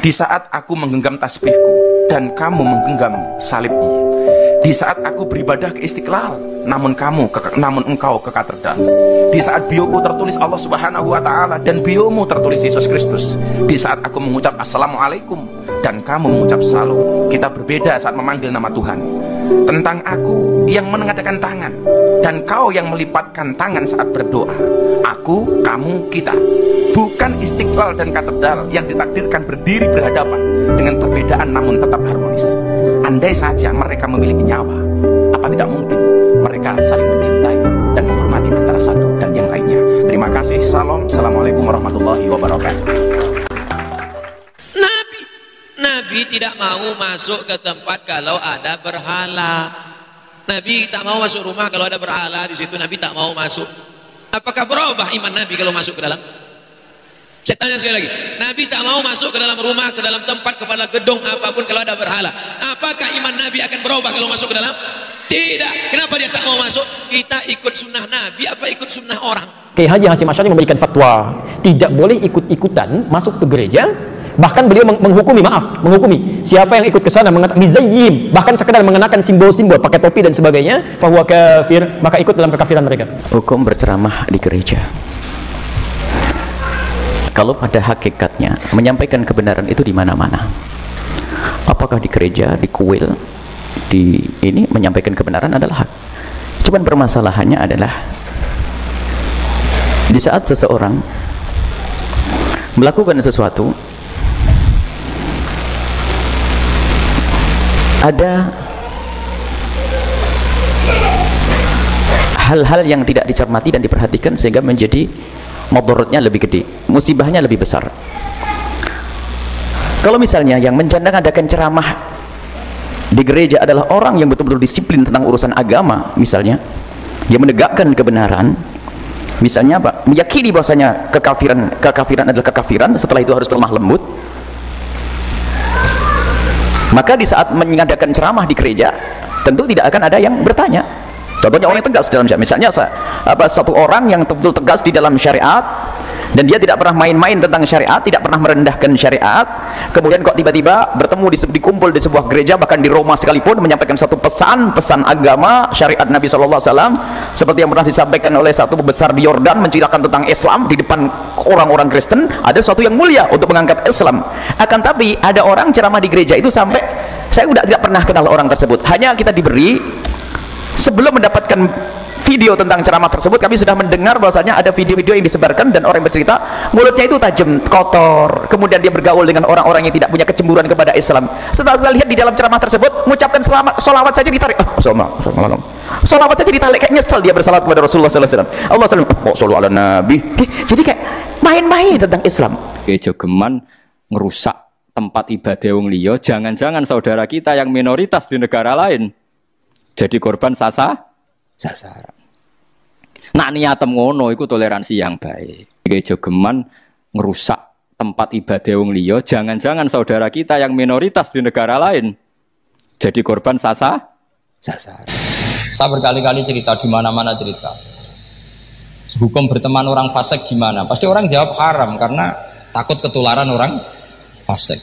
Di saat aku menggenggam tasbihku dan kamu menggenggam salibmu. Di saat aku beribadah ke Istiqlal, namun engkau ke katedral. Di saat bioku tertulis Allah Subhanahu wa Ta'ala dan biomu tertulis Yesus Kristus. Di saat aku mengucap Assalamualaikum dan kamu mengucap Salam. Kita berbeda saat memanggil nama Tuhan. Tentang aku yang mengadakan tangan dan kau yang melipatkan tangan saat berdoa. Aku, kamu, kita. Bukan Istiqlal dan katedral yang ditakdirkan berdiri berhadapan dengan perbedaan namun tetap harmonis. Andai saja mereka memiliki nyawa, apa tidak mungkin mereka saling mencintai dan menghormati antara satu dan yang lainnya. Terima kasih. Salam. Assalamualaikum warahmatullahi wabarakatuh. Nabi tidak mau masuk ke tempat kalau ada berhala. Nabi tak mau masuk rumah kalau ada berhala di situ. Nabi tak mau masuk. Apakah berubah iman Nabi kalau masuk ke dalam? Saya tanya sekali lagi, Nabi tak mau masuk ke dalam rumah, ke dalam tempat, kepala gedung apapun kalau ada berhala. Apakah iman Nabi akan berubah kalau masuk ke dalam? Tidak. Kenapa dia tak mau masuk? Kita ikut sunnah Nabi apa ikut sunnah orang? Kiai Haji Hasyim Asy'ari memberikan fatwa tidak boleh ikut-ikutan masuk ke gereja. Bahkan beliau menghukumi siapa yang ikut ke sana mengatakan bizayyim, bahkan sekedar mengenakan simbol-simbol, pakai topi dan sebagainya, bahwa kafir, maka ikut dalam kekafiran mereka. Hukum berceramah di gereja, kalau pada hakikatnya menyampaikan kebenaran itu di mana-mana, apakah di gereja, di kuil, di ini menyampaikan kebenaran adalah hak. Cuman permasalahannya adalah di saat seseorang melakukan sesuatu, ada hal-hal yang tidak dicermati dan diperhatikan sehingga menjadi mudaratnya lebih gede, musibahnya lebih besar. Kalau misalnya yang menjandang-adakan ceramah di gereja adalah orang yang betul-betul disiplin tentang urusan agama, misalnya dia menegakkan kebenaran, misalnya apa? Meyakini bahwasanya kekafiran adalah kekafiran, setelah itu harus lemah lembut, maka di saat mengadakan ceramah di gereja tentu tidak akan ada yang bertanya. Contohnya orang yang tegas dalam syariat, misalnya satu orang yang betul tegas di dalam syariat dan dia tidak pernah main-main tentang syariat, tidak pernah merendahkan syariat, kemudian kok tiba-tiba bertemu dikumpul di sebuah gereja, bahkan di Roma sekalipun, menyampaikan satu pesan agama syariat Nabi SAW, seperti yang pernah disampaikan oleh satu pembesar di Yordan menceritakan tentang Islam di depan orang-orang Kristen. Ada sesuatu yang mulia untuk mengangkat Islam. Akan tapi ada orang ceramah di gereja itu sampai saya sudah tidak pernah kenal orang tersebut, hanya kita diberi sebelum mendapatkan video tentang ceramah tersebut, kami sudah mendengar bahwasanya ada video-video yang disebarkan dan orang yang bercerita mulutnya itu tajam, kotor, kemudian dia bergaul dengan orang-orang yang tidak punya kecemburuan kepada Islam. Setelah kita lihat di dalam ceramah tersebut, mengucapkan solawat saja ditarik, solawat saja ditarik, kayak nyesel dia bersalawat kepada Rasulullah SAW. Allah SAW, oh shollu ala Nabi. Jadi kayak main-main tentang Islam. Jogeman ngerusak tempat ibadah wong liya, jangan-jangan saudara kita yang minoritas di negara lain jadi korban sasaran. Nah niatem ngono iku toleransi yang baik. Kiai Jogeman ngerusak tempat ibadah wong liya, jangan-jangan saudara kita yang minoritas di negara lain jadi korban sasaran. Saya berkali-kali cerita, di mana-mana cerita. Hukum berteman orang fasik gimana? Pasti orang jawab haram karena takut ketularan orang fasik.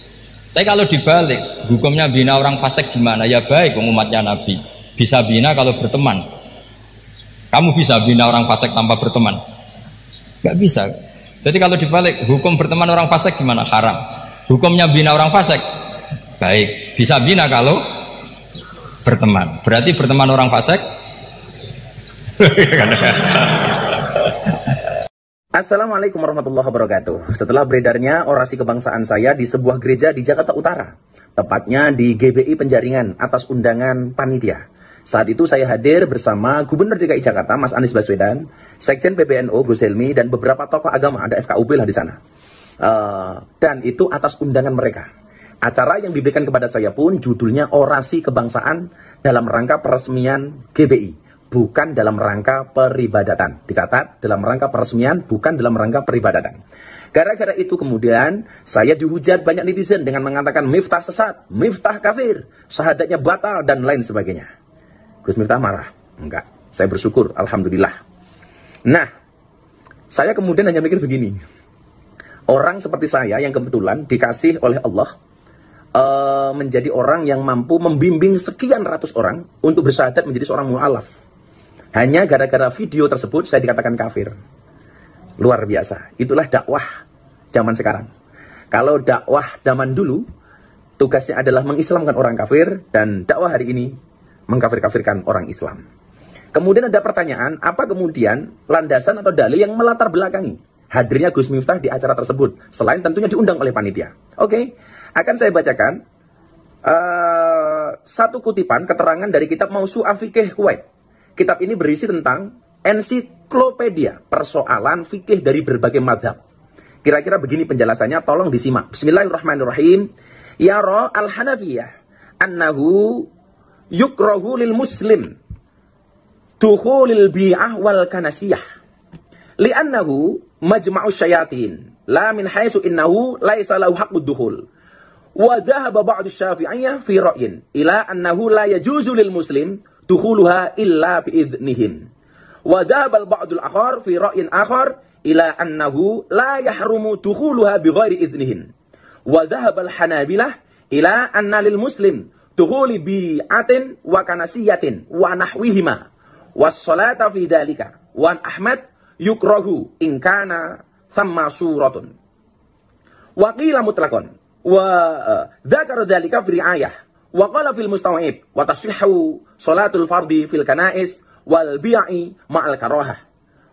Tapi kalau dibalik, hukumnya bina orang fasik gimana? Ya baik, umatnya Nabi. Bisa bina kalau berteman. Kamu bisa bina orang fasik tanpa berteman? Gak bisa. Jadi kalau dibalik, hukum berteman orang fasik gimana? Haram. Hukumnya bina orang fasik? Baik. Bisa bina kalau berteman. Berarti berteman orang fasik? Assalamualaikum warahmatullahi wabarakatuh. Setelah beredarnya orasi kebangsaan saya di sebuah gereja di Jakarta Utara, tepatnya di GBI Penjaringan atas undangan panitia. Saat itu saya hadir bersama Gubernur DKI Jakarta, Mas Anies Baswedan, Sekjen PBNU, Gus Helmi, dan beberapa tokoh agama, ada FKUB lah di sana. Dan itu atas undangan mereka. Acara yang diberikan kepada saya pun judulnya Orasi Kebangsaan dalam rangka peresmian GBI, bukan dalam rangka peribadatan. Dicatat, dalam rangka peresmian, bukan dalam rangka peribadatan. Gara-gara itu kemudian saya dihujat banyak netizen dengan mengatakan Miftah sesat, Miftah kafir, syahadatnya batal, dan lain sebagainya. Gus Miftah marah? Enggak, saya bersyukur, alhamdulillah. Nah, saya kemudian hanya mikir begini, orang seperti saya yang kebetulan dikasih oleh Allah menjadi orang yang mampu membimbing sekian ratus orang untuk bersyahadat menjadi seorang mu'alaf. Hanya gara-gara video tersebut saya dikatakan kafir. Luar biasa. Itulah dakwah zaman sekarang. Kalau dakwah zaman dulu, tugasnya adalah mengislamkan orang kafir, dan dakwah hari ini mengkafir-kafirkan orang Islam. Kemudian ada pertanyaan, apa kemudian landasan atau dalil yang melatar belakangi hadirnya Gus Miftah di acara tersebut, selain tentunya diundang oleh panitia? Oke, akan saya bacakan satu kutipan keterangan dari kitab Mausu'ah Fiqih Kuwait. Kitab ini berisi tentang ensiklopedia persoalan fikih dari berbagai madhab. Kira-kira begini penjelasannya, tolong disimak. Bismillahirrahmanirrahim. Yara al-Hanafiyah annahu yukrahu lil muslim dukhulil bi'ah wal kanasiyah li'annahu majma'u syayatin la min haitsu innahu laisa lahu haqqud dukhul. Wa dhahaba ba'du syafi'iyyah fi ra'yin ila annahu la yajuzu lil muslim dukhuluha illa bi'idhnihim. Wa dhahaba al-ba'dul akhar fi ra'yin akhar ila annahu la yahrumu dukhuluha bighairi idhnihim. Wa dhahaba al-Hanabilah ila anna lil muslim dukhuli bi'atin wa kanasiyatin wa nahwihima was salata fi dhalika. Wa Ahmad yukrahu in kana thamma suratun. Wa qila mutlaqan wa dzakara dhalika fi ri'ayah wa qala fil mustaw'ib wa tasihhu salatul fardhi fil kana'is wal bi'i ma'al karahah.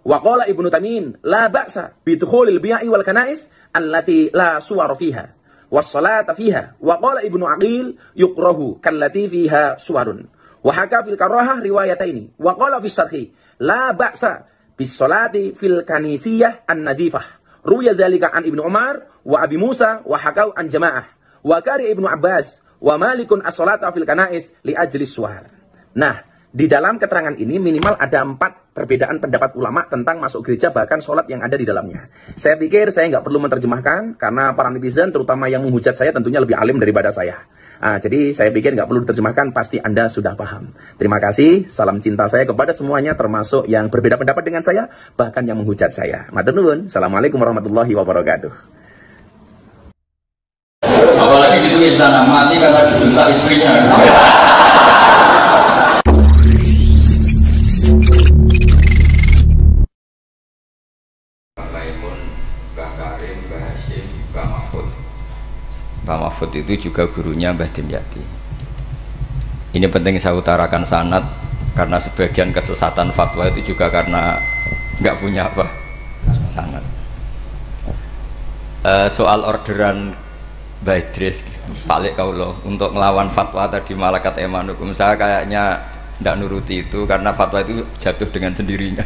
Wa qala Ibnu Tamim la ba'sa bi dukhulil bi'i wal kana'is allati la suwar fiha was salata fiha. Wa qala Ibnu Aqil yukrahu kallati fiha suwarun. Wa haka fil karahah riwayataini. Wa qala fi syarhi la ba'sa bis salati fil kanisiyah an-nadifah. Ruya dzalika an Ibnu Umar wa Abi Musa wa hakau an jamaah. Wa kari Ibnu Abbas wa Malikun as-salata fil kana'is li ajli suwar. Nah, di dalam keterangan ini minimal ada 4 perbedaan pendapat ulama tentang masuk gereja bahkan sholat yang ada di dalamnya. Saya pikir saya nggak perlu menerjemahkan karena para netizen terutama yang menghujat saya tentunya lebih alim daripada saya. Jadi saya pikir nggak perlu diterjemahkan, pasti Anda sudah paham. Terima kasih, salam cinta saya kepada semuanya termasuk yang berbeda pendapat dengan saya bahkan yang menghujat saya. Matur nuwun. Assalamualaikum warahmatullahi wabarakatuh. Apalagi gitu istana mati karena dijunta istrinya. Pak Mahfud itu juga gurunya Mbah Dimyati. Ini penting saya utarakan sanad karena sebagian kesesatan fatwa itu juga karena nggak punya apa sanad. Soal orderan Mbah Idris Pak Lek Kaulo untuk melawan fatwa tadi Malakat Eman Hukum, saya kayaknya tidak nuruti itu karena fatwa itu jatuh dengan sendirinya.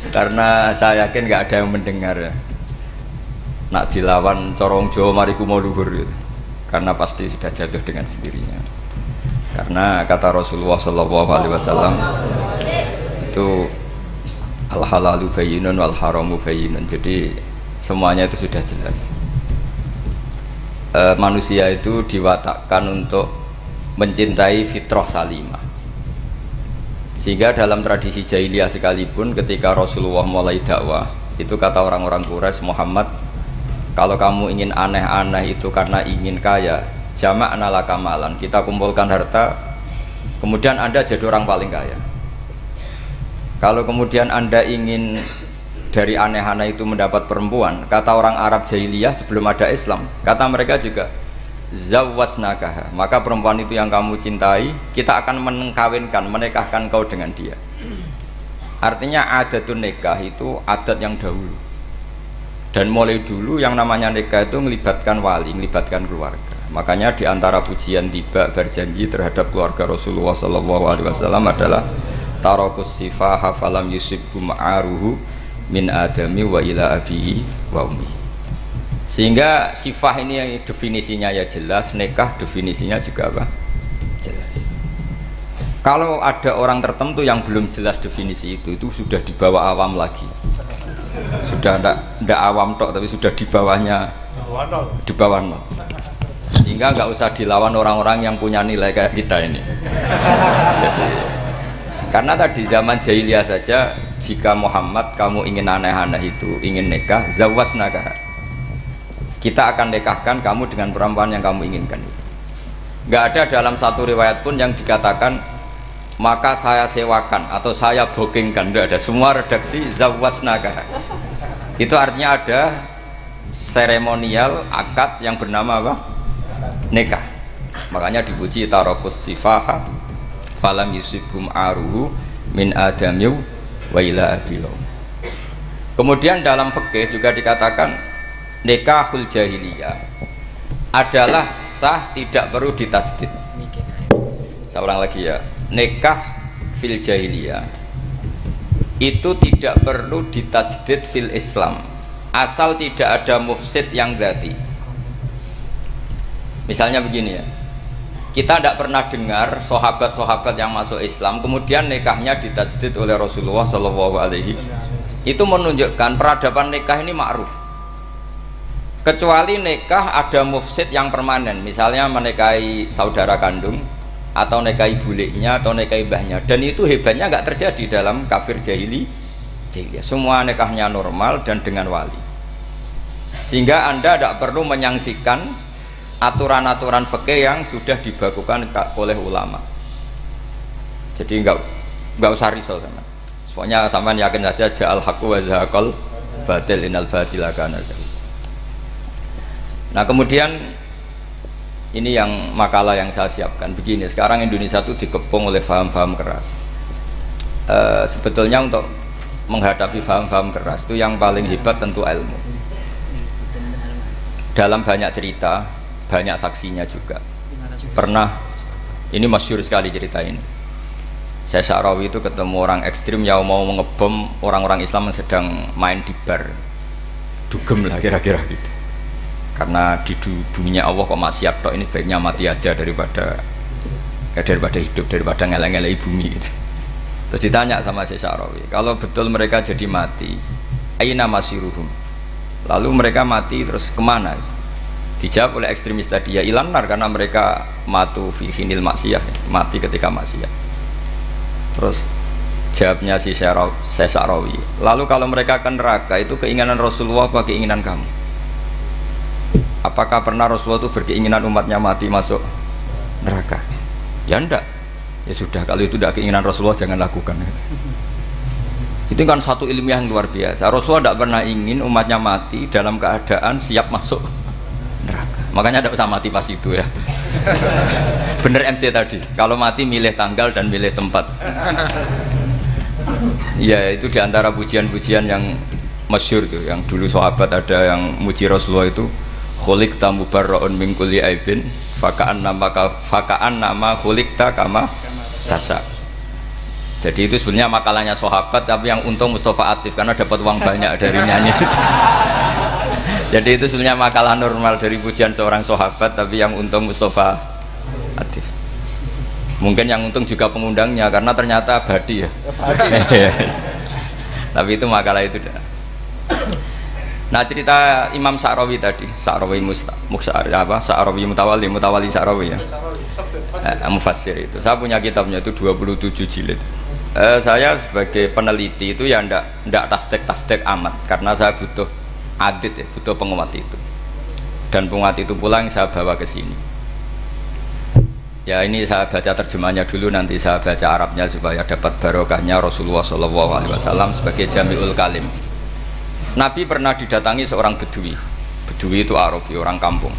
Karena saya yakin nggak ada yang mendengar ya. Nak dilawan corong Jawa mariku mau luhur gitu. Karena pasti sudah jatuh dengan sendirinya. Karena kata Rasulullah SAW itu al halalu bayyinun wal haramu bayyinun. Jadi semuanya itu sudah jelas. Manusia itu diwatakkan untuk mencintai fitrah salimah. Sehingga dalam tradisi jahiliyah sekalipun ketika Rasulullah mulai dakwah, itu kata orang-orang Quraisy, Muhammad, kalau kamu ingin aneh-aneh itu karena ingin kaya, jama'na laka malan, kita kumpulkan harta, kemudian Anda jadi orang paling kaya. Kalau kemudian Anda ingin dari aneh-aneh itu mendapat perempuan, kata orang Arab jahiliyah sebelum ada Islam, kata mereka juga zawwasnakaha, maka perempuan itu yang kamu cintai, kita akan menikahkan, menikahkan kau dengan dia. Artinya adatun nikah itu adat yang dahulu. Dan mulai dulu yang namanya nikah itu melibatkan wali, melibatkan keluarga. Makanya di antara pujian tiba berjanji terhadap keluarga Rasulullah SAW adalah tarakus sifaha falam yusibbu ma'aruhu min adami wa ila abihi wa ummi. Sehingga sifah ini yang definisinya ya jelas, nikah definisinya juga apa? Jelas. Kalau ada orang tertentu yang belum jelas definisi itu sudah di bawah awam lagi. Sudah tidak awam tok, tapi sudah di bawahnya, di bawah nol. Sehingga nggak usah dilawan orang-orang yang punya nilai kayak kita ini. Karena tadi zaman jahiliyah saja jika Muhammad kamu ingin aneh-aneh itu, ingin nikah, zawasnaka, kita akan nikahkan kamu dengan perempuan yang kamu inginkan. Nggak ada dalam satu riwayat pun yang dikatakan maka saya sewakan atau saya bookingkan, nggak ada. Semua redaksi zawasnaka. Itu artinya ada seremonial akad yang bernama apa? Nikah. Makanya dipuji tarokus sifaha falam yusibhum aruhu min adamiu wa ila abilau. Kemudian dalam fikih juga dikatakan nikahul jahiliyah adalah sah, tidak perlu ditajdid. Saya ulang lagi ya, nikah fil jahiliyah itu tidak perlu ditajdid fil Islam asal tidak ada mufsid yang dzati. Misalnya begini ya, kita tidak pernah dengar sahabat-sahabat yang masuk Islam kemudian nikahnya ditajdid oleh Rasulullah SAW. Itu menunjukkan peradaban nikah ini ma'ruf. Kecuali nikah ada mufsid yang permanen, misalnya menikahi saudara kandung atau nikahi buliknya atau nikahi mbahnya, dan itu hebatnya nggak terjadi dalam kafir jahiliyah. Semua nikahnya normal dan dengan wali, sehingga Anda tidak perlu menyaksikan aturan-aturan fikih yang sudah dibakukan oleh ulama. Jadi nggak usah risau sama. Pokoknya sampean yakin saja ja'al haqqu wa zahaqal batil innal batila kana zahuqa. Nah kemudian ini yang makalah yang saya siapkan begini. Sekarang Indonesia itu dikepung oleh paham-paham keras. Sebetulnya untuk menghadapi paham-paham keras itu yang paling hebat tentu ilmu. Dalam banyak cerita, banyak saksinya juga. Pernah, ini masyhur sekali cerita ini. Saya Sya'rawi itu ketemu orang ekstrim yang mau mengebom orang-orang Islam yang sedang main di bar. Dugem lah kira-kira gitu. Karena di dunia Allah kok maksiat tok, ini baiknya mati aja daripada hidup, daripada ngeleng-ngeleng bumi gitu. Terus ditanya sama Syekh Sya'rawi, kalau betul mereka jadi mati, aina masiruhum, lalu mereka mati terus kemana? Dijawab oleh ekstremis tadi, ya ilanar, karena mereka matu fi finil maksiyah, mati ketika maksiat. Terus jawabnya si Syekh Sya'rawi, lalu kalau mereka ke neraka itu keinginan Rasulullah apa keinginan kamu? Apakah pernah Rasulullah itu berkeinginan umatnya mati masuk neraka? Ya enggak. Ya sudah, kalau itu tidak keinginan Rasulullah jangan lakukan. Itu kan satu ilmiah yang luar biasa. Rasulullah tidak pernah ingin umatnya mati dalam keadaan siap masuk neraka. Makanya tidak usah mati pas itu ya. Bener MC tadi, kalau mati milih tanggal dan milih tempat. Ya itu diantara pujian-pujian yang masyhur tuh, yang dulu sahabat ada yang muji Rasulullah itu, khuliqta mubarra'un min kulli aibin faka'an nama khuliqta kama tasha. Jadi itu sebenarnya makalahnya sahabat, tapi yang untung Mustafa Atif karena dapat uang banyak dari nyanyi itu. Jadi itu sebenarnya makalah normal dari pujian seorang sahabat, tapi yang untung Mustafa Atif. Mungkin yang untung juga pengundangnya karena ternyata abadi ya. Tapi itu makalah itu dah. Nah cerita Imam Sya'rawi tadi, Sya'rawi Sya'rawi Mutawali Sya'rawi ya, mufassir itu. Saya punya kitabnya itu 27 jilid. Saya sebagai peneliti itu ya ndak tasdek amat, karena saya butuh adit ya, butuh penguat itu. Dan penguat itu pula yang saya bawa ke sini. Ya ini saya baca terjemahnya dulu, nanti saya baca Arabnya supaya dapat barokahnya Rasulullah SAW sebagai Jami'ul Kalim. Nabi pernah didatangi seorang bedui. Bedui itu Arabi, orang kampung.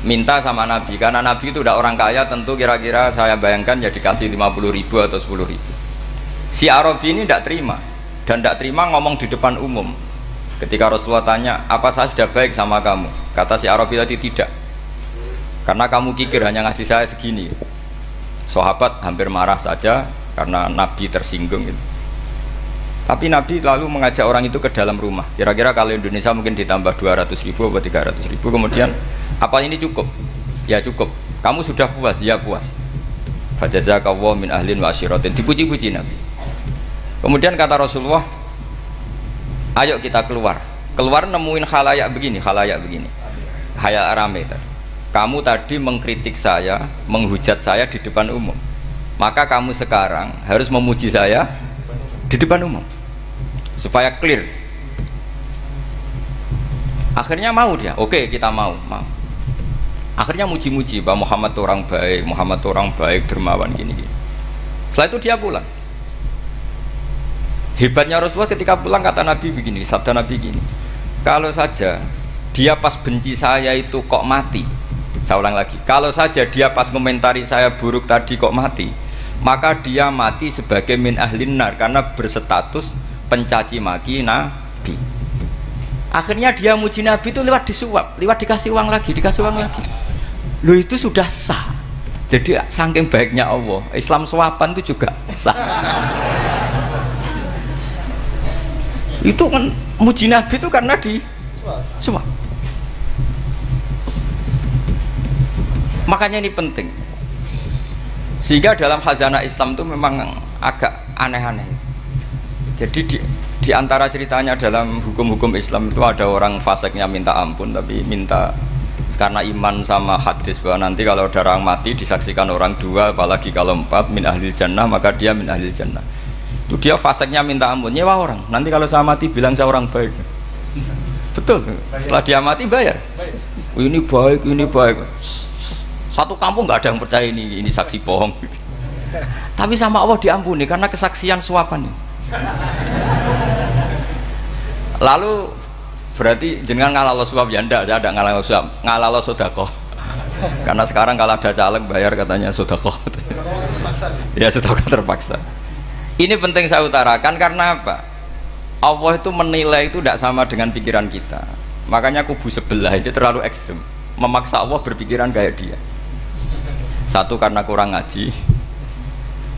Minta sama Nabi, karena Nabi itu tidak orang kaya, tentu kira-kira saya bayangkan ya dikasih 50.000 atau 10.000. Si Arabi ini tidak terima, dan tidak terima ngomong di depan umum. Ketika Rasulullah tanya, apa saya sudah baik sama kamu? Kata si Arabi tadi, tidak, karena kamu kikir hanya ngasih saya segini. Sahabat hampir marah saja karena Nabi tersinggung gitu. Tapi Nabi lalu mengajak orang itu ke dalam rumah. Kira-kira kalau Indonesia mungkin ditambah 200.000 atau 300.000. Kemudian, apa ini cukup? Ya cukup. Kamu sudah puas? Ya puas. Fajazakallahu min ahlin wa asyiratin. Dipuji-puji Nabi. Kemudian kata Rasulullah, ayo kita keluar. Keluar nemuin khalayak begini. Khalayak rame tadi. Kamu tadi mengkritik saya, menghujat saya di depan umum. Maka kamu sekarang harus memuji saya di depan umum. supaya clear. Akhirnya mau dia, oke kita mau. Akhirnya muji-muji bahwa Muhammad orang baik, dermawan gini. Setelah itu dia pulang. Hebatnya Rasulullah ketika pulang kata Nabi begini, sabda Nabi gini, kalau saja dia pas benci saya itu kok mati, saya ulang lagi, kalau saja dia pas komentari saya buruk tadi kok mati, maka dia mati sebagai min ahlin nar karena berstatus pencaci maki Nabi. Akhirnya dia muji Nabi itu lewat disuap, lewat dikasih uang lagi. Loh itu sudah sah. Jadi saking baiknya Allah, Islam suapan itu juga sah. Itu kan muji Nabi itu karena di suap. Makanya ini penting. Sehingga dalam khazanah Islam itu memang agak aneh-aneh. Jadi di antara ceritanya dalam hukum-hukum Islam itu ada orang fasiknya minta ampun tapi minta karena iman sama hadis bahwa nanti kalau ada orang mati disaksikan orang dua, apalagi kalau 4 min ahlil jannah maka dia min ahlil jannah. Itu dia fasiknya minta ampun, nyewa orang. Nanti kalau saya mati bilang saya orang baik. Betul. Setelah dia mati bayar. Oh, ini baik. Satu kampung nggak ada yang percaya ini saksi bohong. Tapi sama Allah diampuni karena kesaksian suapan ini. Lalu berarti jenengan ngalalo suap ya ndak, saya ada ngalalo suap, ngalalo sedekah. Karena sekarang kalau ada caleg bayar katanya sedekah. Ya sedekah terpaksa. Ini penting saya utarakan karena apa? Allah itu menilai itu tidak sama dengan pikiran kita. Makanya kubu sebelah ini terlalu ekstrem, memaksa Allah berpikiran kayak dia. Satu karena kurang ngaji.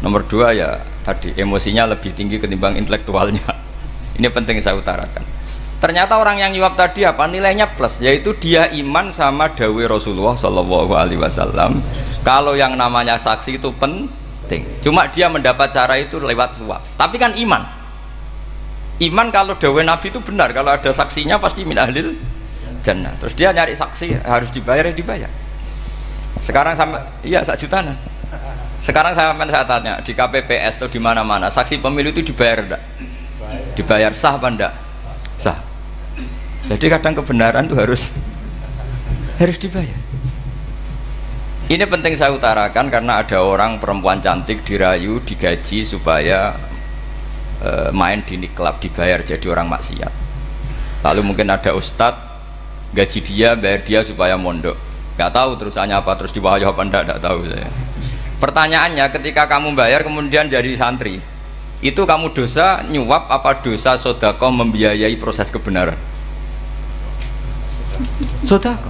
Nomor 2 ya tadi emosinya lebih tinggi ketimbang intelektualnya. Ini penting saya utarakan. Ternyata orang yang nyuap tadi apa nilainya plus, yaitu dia iman sama dawai Rasulullah Shallallahu Alaihi Wasallam. Kalau yang namanya saksi itu penting, cuma dia mendapat cara itu lewat suap. Tapi kan iman kalau dawai Nabi itu benar, kalau ada saksinya pasti min ahlil jannah. Terus dia nyari saksi harus dibayar. Sekarang sama iya 1 juta. Sekarang saya tanya di KPPS atau di mana-mana saksi pemilu itu dibayar enggak? Dibayar sah apa enggak? Sah. Jadi kadang kebenaran itu harus dibayar. Ini penting saya utarakan karena ada orang perempuan cantik dirayu, digaji supaya main di niklab, dibayar jadi orang maksiat. Lalu mungkin ada ustadz gaji dia, bayar dia supaya mondok. Gak tahu terusannya apa, terus dibawa apa enggak tahu saya. Pertanyaannya ketika kamu bayar kemudian jadi santri, itu kamu dosa nyuap apa dosa sedekah membiayai proses kebenaran? Sedekah.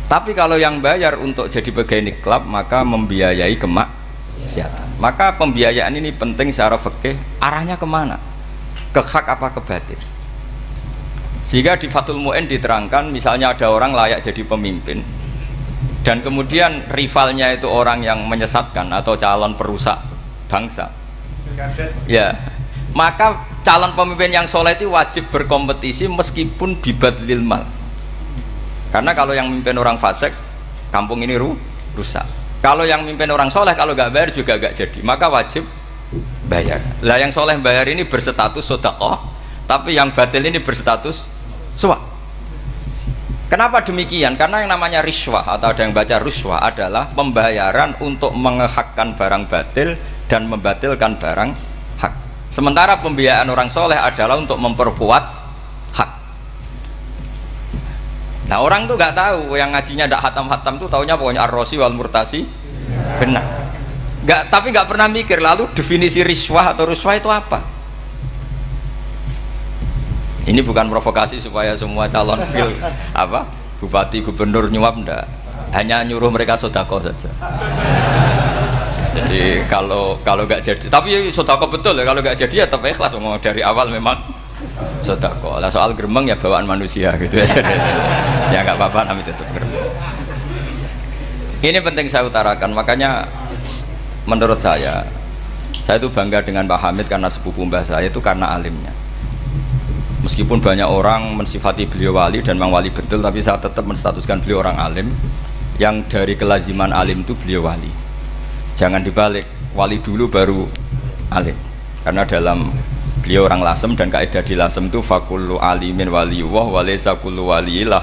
Tapi kalau yang bayar untuk jadi pegawai niklab maka membiayai kemaksiatan. Maka pembiayaan ini penting secara fikih, arahnya kemana? Ke hak apa ke batil? Sehingga di Fathul Mu'in diterangkan misalnya ada orang layak jadi pemimpin dan kemudian rivalnya itu orang yang menyesatkan atau calon perusak bangsa. Ya, maka calon pemimpin yang soleh itu wajib berkompetisi meskipun bibadlil mal. Karena kalau yang memimpin orang fasik, kampung ini rusak. Kalau yang memimpin orang soleh, kalau nggak bayar juga nggak jadi. Maka wajib bayar. Lah yang soleh bayar ini berstatus sedekah, tapi yang batil ini berstatus suap. Kenapa demikian? Karena yang namanya riswah atau ada yang baca ruswah adalah pembayaran untuk mengehakkan barang batil dan membatilkan barang hak. Sementara pembiayaan orang soleh adalah untuk memperkuat hak. Nah orang tuh nggak tahu, yang ngajinya ndak hatam-hatam tuh taunya pokoknya ar-rosi wal murtasi benar. Tapi nggak pernah mikir lalu definisi riswah atau ruswah itu apa. Ini bukan provokasi supaya semua calon bupati gubernur nyuap ndak, hanya nyuruh mereka sedekah saja. Jadi kalau nggak jadi, tapi sedekah betul ya, kalau nggak jadi ya tetap ikhlas, dari awal memang sedekah. Lah soal gremeng ya bawaan manusia gitu ya. Ya nggak apa-apa namanya tetap gremeng. Ini penting saya utarakan, makanya menurut saya itu bangga dengan Pak Hamid karena sepupu mbah saya itu karena alimnya. Meskipun banyak orang mensifati beliau wali dan memang wali betul, tapi saya tetap menstatuskan beliau orang alim yang dari kelaziman alim itu beliau wali. Jangan dibalik, wali dulu baru alim. Karena dalam Beliau orang Lasem dan kaidah di Lasem itu fakullu alimin waliyullah wa laysa kullu waliyillah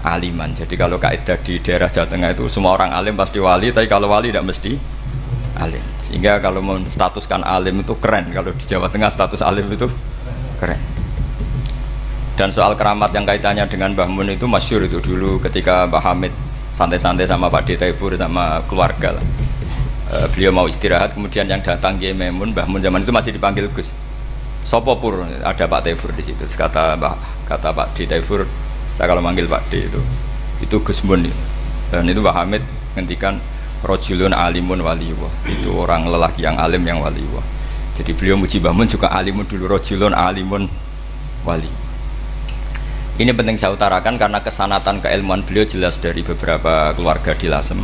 aliman. Jadi kalau kaidah di daerah Jawa Tengah itu semua orang alim pasti wali, tapi kalau wali tidak mesti alim. Sehingga kalau menstatuskan alim itu keren. Kalau di Jawa Tengah status alim itu keren. Dan soal keramat yang kaitannya dengan Mbah Mun itu masyhur itu dulu ketika Mbah Hamid santai-santai sama Pak Taifur sama keluarga lah. Beliau mau istirahat, kemudian yang datang Kiai Maimun, Mbah Mun zaman itu masih dipanggil Gus. Sopo pur, ada Pak Taifur di situ. Kata Pak Taifur, saya kalau manggil Pak D itu Gus Mun. Dan itu Mbah Hamid ngendikan rojulun alimun waliyullah. Itu orang lelaki yang alim yang waliyullah. Jadi beliau muji Mbah Mun juga alimun dulu, rojulun alimun wali. Ini penting saya utarakan karena kesanatan keilmuan beliau jelas dari beberapa keluarga di Lasem.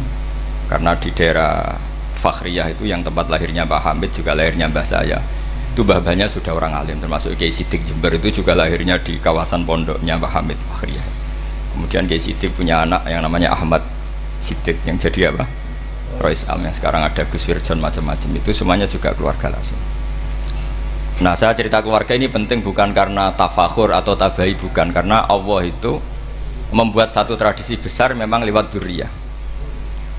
Karena di daerah Fakhriyah itu yang tempat lahirnya Mbah Hamid juga lahirnya Mbah saya. Itu mbah-mbahnya sudah orang alim, termasuk Kiai Sidik Jember itu juga lahirnya di kawasan pondoknya Mbah Hamid Fakhriyah. Kemudian Kiai Sidik punya anak yang namanya Ahmad Sidik yang jadi apa? Rois Am yang sekarang ada Gus Wirjon macam-macam, itu semuanya juga keluarga Lasem. Nah, saya cerita keluarga ini penting bukan karena tafakhur atau tabai, bukan, karena Allah itu membuat satu tradisi besar memang lewat dzurriyyah.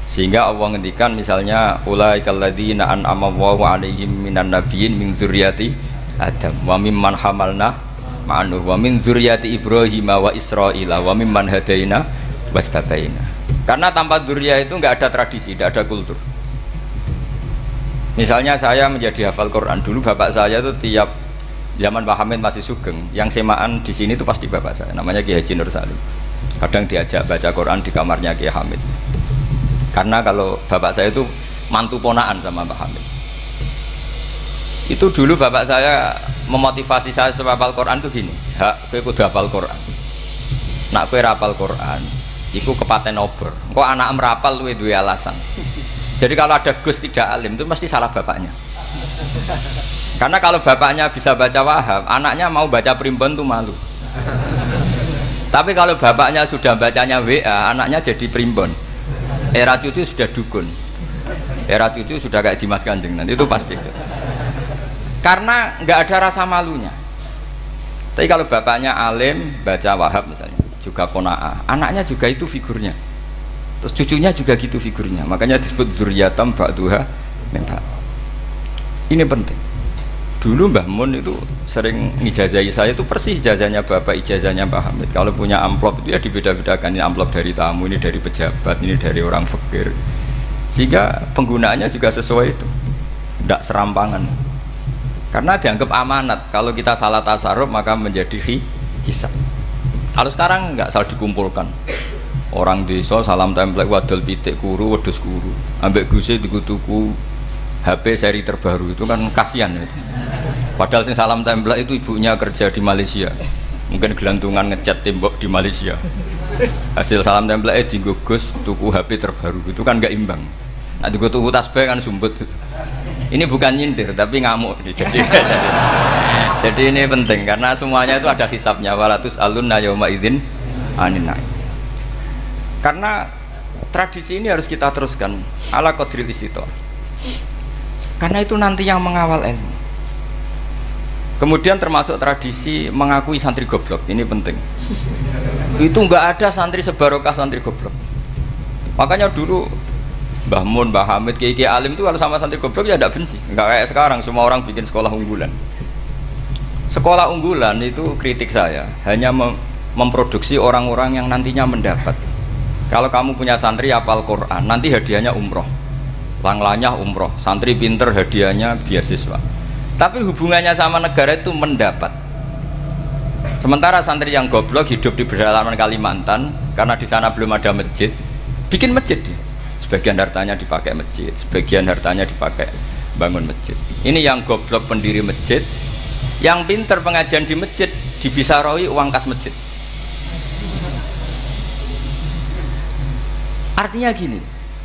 Sehingga Allah ngendikan misalnya ulaikal ladzina an'ama Allahu 'alaihim minan nabiyyin min dzurriyyati Adam wa mimman hamalna ma'anu wa min dzurriyyati Ibrahim wa Israila wa mimman hadaina wastabaina. Karena tanpa dzurriyyah itu enggak ada tradisi, enggak ada kultur. Misalnya saya menjadi hafal Quran, dulu bapak saya itu tiap zaman Pak Hamid masih sugeng, yang semaan di sini itu pasti bapak saya, namanya Kiai Haji Nur Salim. Kadang diajak baca Quran di kamarnya Kiai Hamid. Karena kalau bapak saya itu mantu ponaan sama Pak Hamid. Itu dulu bapak saya memotivasi saya supaya hafal Quran itu gini, hak kowe kudu hafal Quran. Nak kowe hafal Quran, iku kepaten obor. Engko anak merapal luwe duwe alasan. Jadi kalau ada Gus tidak alim itu mesti salah bapaknya. Karena kalau bapaknya bisa baca Wahab, anaknya mau baca primbon tuh malu. Tapi kalau bapaknya sudah bacanya WA, anaknya jadi primbon. Era cucu sudah dukun. Era cucu sudah kayak Dimas Kanjeng, nanti itu pasti. Karena nggak ada rasa malunya. Tapi kalau bapaknya alim baca Wahab misalnya, juga qanaah, anaknya juga itu figurnya. Terus cucunya juga gitu figurnya, makanya disebut dzurriyatam ba'duha min ba'd. Ini penting. Dulu Mbah Mun itu sering ngijazahi saya, itu persis ijazahnya bapak, ijazahnya Mbah Hamid. Kalau punya amplop itu ya dibeda-bedakan, ini amplop dari tamu, ini dari pejabat, ini dari orang fakir. Sehingga penggunaannya juga sesuai itu, tidak serampangan. Karena dianggap amanat, kalau kita salah tasarruf maka menjadi hisab. Kalau sekarang nggak salah dikumpulkan. Orang desa salam template wadol pitik kuru wedhus kuru ambek guse tuku HP seri terbaru itu kan kasihan itu. Padahal sing salam template itu ibunya kerja di Malaysia, mungkin gelantungan ngecat tembok di Malaysia, hasil salam template dienggo Gus tuku HP terbaru itu kan nggak imbang. Nah dienggo tuku tasbih kan sumbut. Ini bukan nyindir tapi ngamuk jadi ini penting karena semuanya itu ada hisabnya. Walatus alunna yauma idzin anin naim. Karena tradisi ini harus kita teruskan ala qadril istithar. Karena itu nanti yang mengawal ilmu. Kemudian termasuk tradisi mengakui santri goblok, ini penting. Itu enggak ada santri sebarokah santri goblok. Makanya dulu Mbah Mun, Mbah Hamid, Kiai alim itu kalau sama santri goblok ya tidak benci. Enggak kayak sekarang semua orang bikin sekolah unggulan. Sekolah unggulan itu kritik saya hanya memproduksi orang-orang yang nantinya mendapat. Kalau kamu punya santri hafal Quran, nanti hadiahnya umroh, langlanya umroh, santri pinter hadiahnya beasiswa. Tapi hubungannya sama negara itu mendapat. Sementara santri yang goblok hidup di pedalaman Kalimantan, karena di sana belum ada masjid, bikin masjid. Sebagian hartanya dipakai masjid, sebagian hartanya dipakai bangun masjid. Ini yang goblok pendiri masjid, yang pinter pengajian di masjid dibisaroi uang kas masjid. Artinya gini,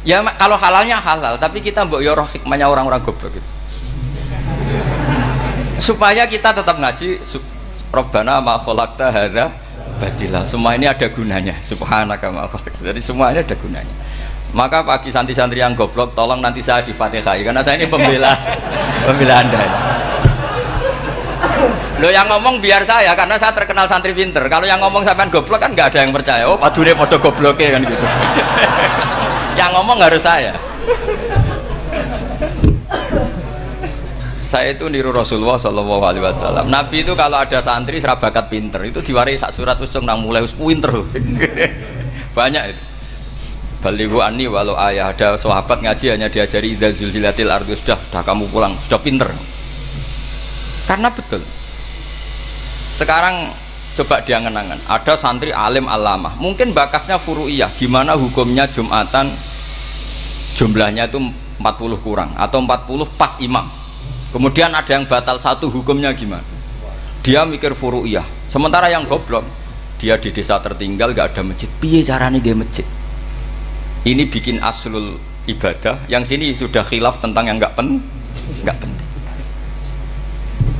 ya kalau halalnya halal, tapi kita mbok yo roh hikmahnya orang-orang goblok gitu. Supaya kita tetap ngaji Rabbana ma khalaqta hadza batila. Semua ini ada gunanya. Subhanaka ma khalaqta. Jadi semua ini ada gunanya. Maka bagi santri-santri yang goblok, tolong nanti saya di Fatihai karena saya ini pembela Anda. Lo yang ngomong biar saya, karena saya terkenal santri pinter. Kalau yang ngomong sampean goblok kan nggak ada yang percaya. Oh, padune podo gobloknya kan gitu. Yang ngomong harus saya. Saya itu niru Rasulullah Shallallahu Alaihi Wasallam. Nabi itu kalau ada santri serabakat pinter, itu diwaris sak surat usung nang mulai pinter. Banyak itu. Balighu anni walau ayah. Ada sahabat ngaji hanya diajari idza zulzilatil ardu, sudah kamu pulang, sudah pinter. Karena betul. Sekarang coba diangen-angen, ada santri alim alamah, mungkin bakasnya furu'iyah, gimana hukumnya Jumatan jumlahnya itu 40 kurang atau 40 pas imam, kemudian ada yang batal satu, hukumnya gimana? Dia mikir furu'iyah, sementara yang goblok, dia di desa tertinggal gak ada masjid, piye caranya dia masjid? Ini bikin aslul ibadah, yang sini sudah khilaf tentang yang gak penting.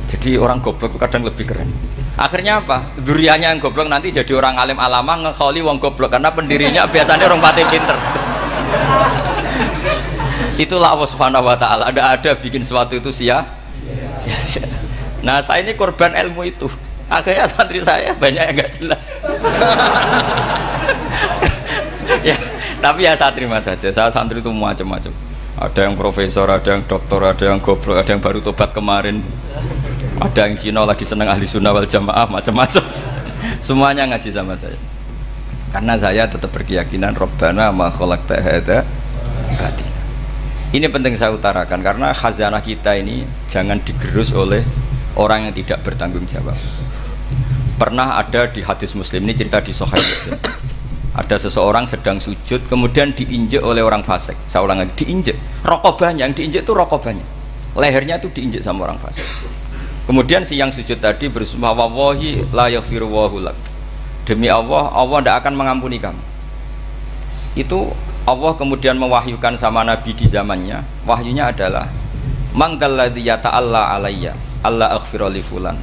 Jadi orang goblok kadang lebih keren. Akhirnya apa? Duriannya yang goblok nanti jadi orang alim alama ngekholi wong goblok, karena pendirinya biasanya orang pati pinter. Itulah Allah Subhanahu wa taala. Ada bikin sesuatu itu sia-sia. Nah, saya ini korban ilmu itu. Akhirnya santri saya banyak yang nggak jelas. Ya, tapi ya saya terima saja. Saya santri itu macam-macam. Ada yang profesor, ada yang doktor, ada yang goblok, ada yang baru tobat kemarin. Ada yang Cina lagi seneng ahli sunnah wal jamaah, macam-macam. Semuanya ngaji sama saya. Karena saya tetap berkeyakinan Rabbana ma khalaqta hadza batil. Ini penting saya utarakan karena khazanah kita ini jangan digerus oleh orang yang tidak bertanggung jawab. Pernah ada di hadis Muslim, ini cerita di Sahih Muslim. Ada seseorang sedang sujud kemudian diinjek oleh orang fasik. Saya ulang lagi, diinjek. Rokobahnya yang diinjek itu rokobahnya. Lehernya itu diinjek sama orang fasik. Kemudian si yang sujud tadi bersumpah wallahi la yaghfiru wallahu lak. Demi Allah, Allah tidak akan mengampuni kamu. Itu Allah kemudian mewahyukan sama Nabi di zamannya. Wahyunya adalah man dalladzi yata'alla alayya alla aghfira li fulan.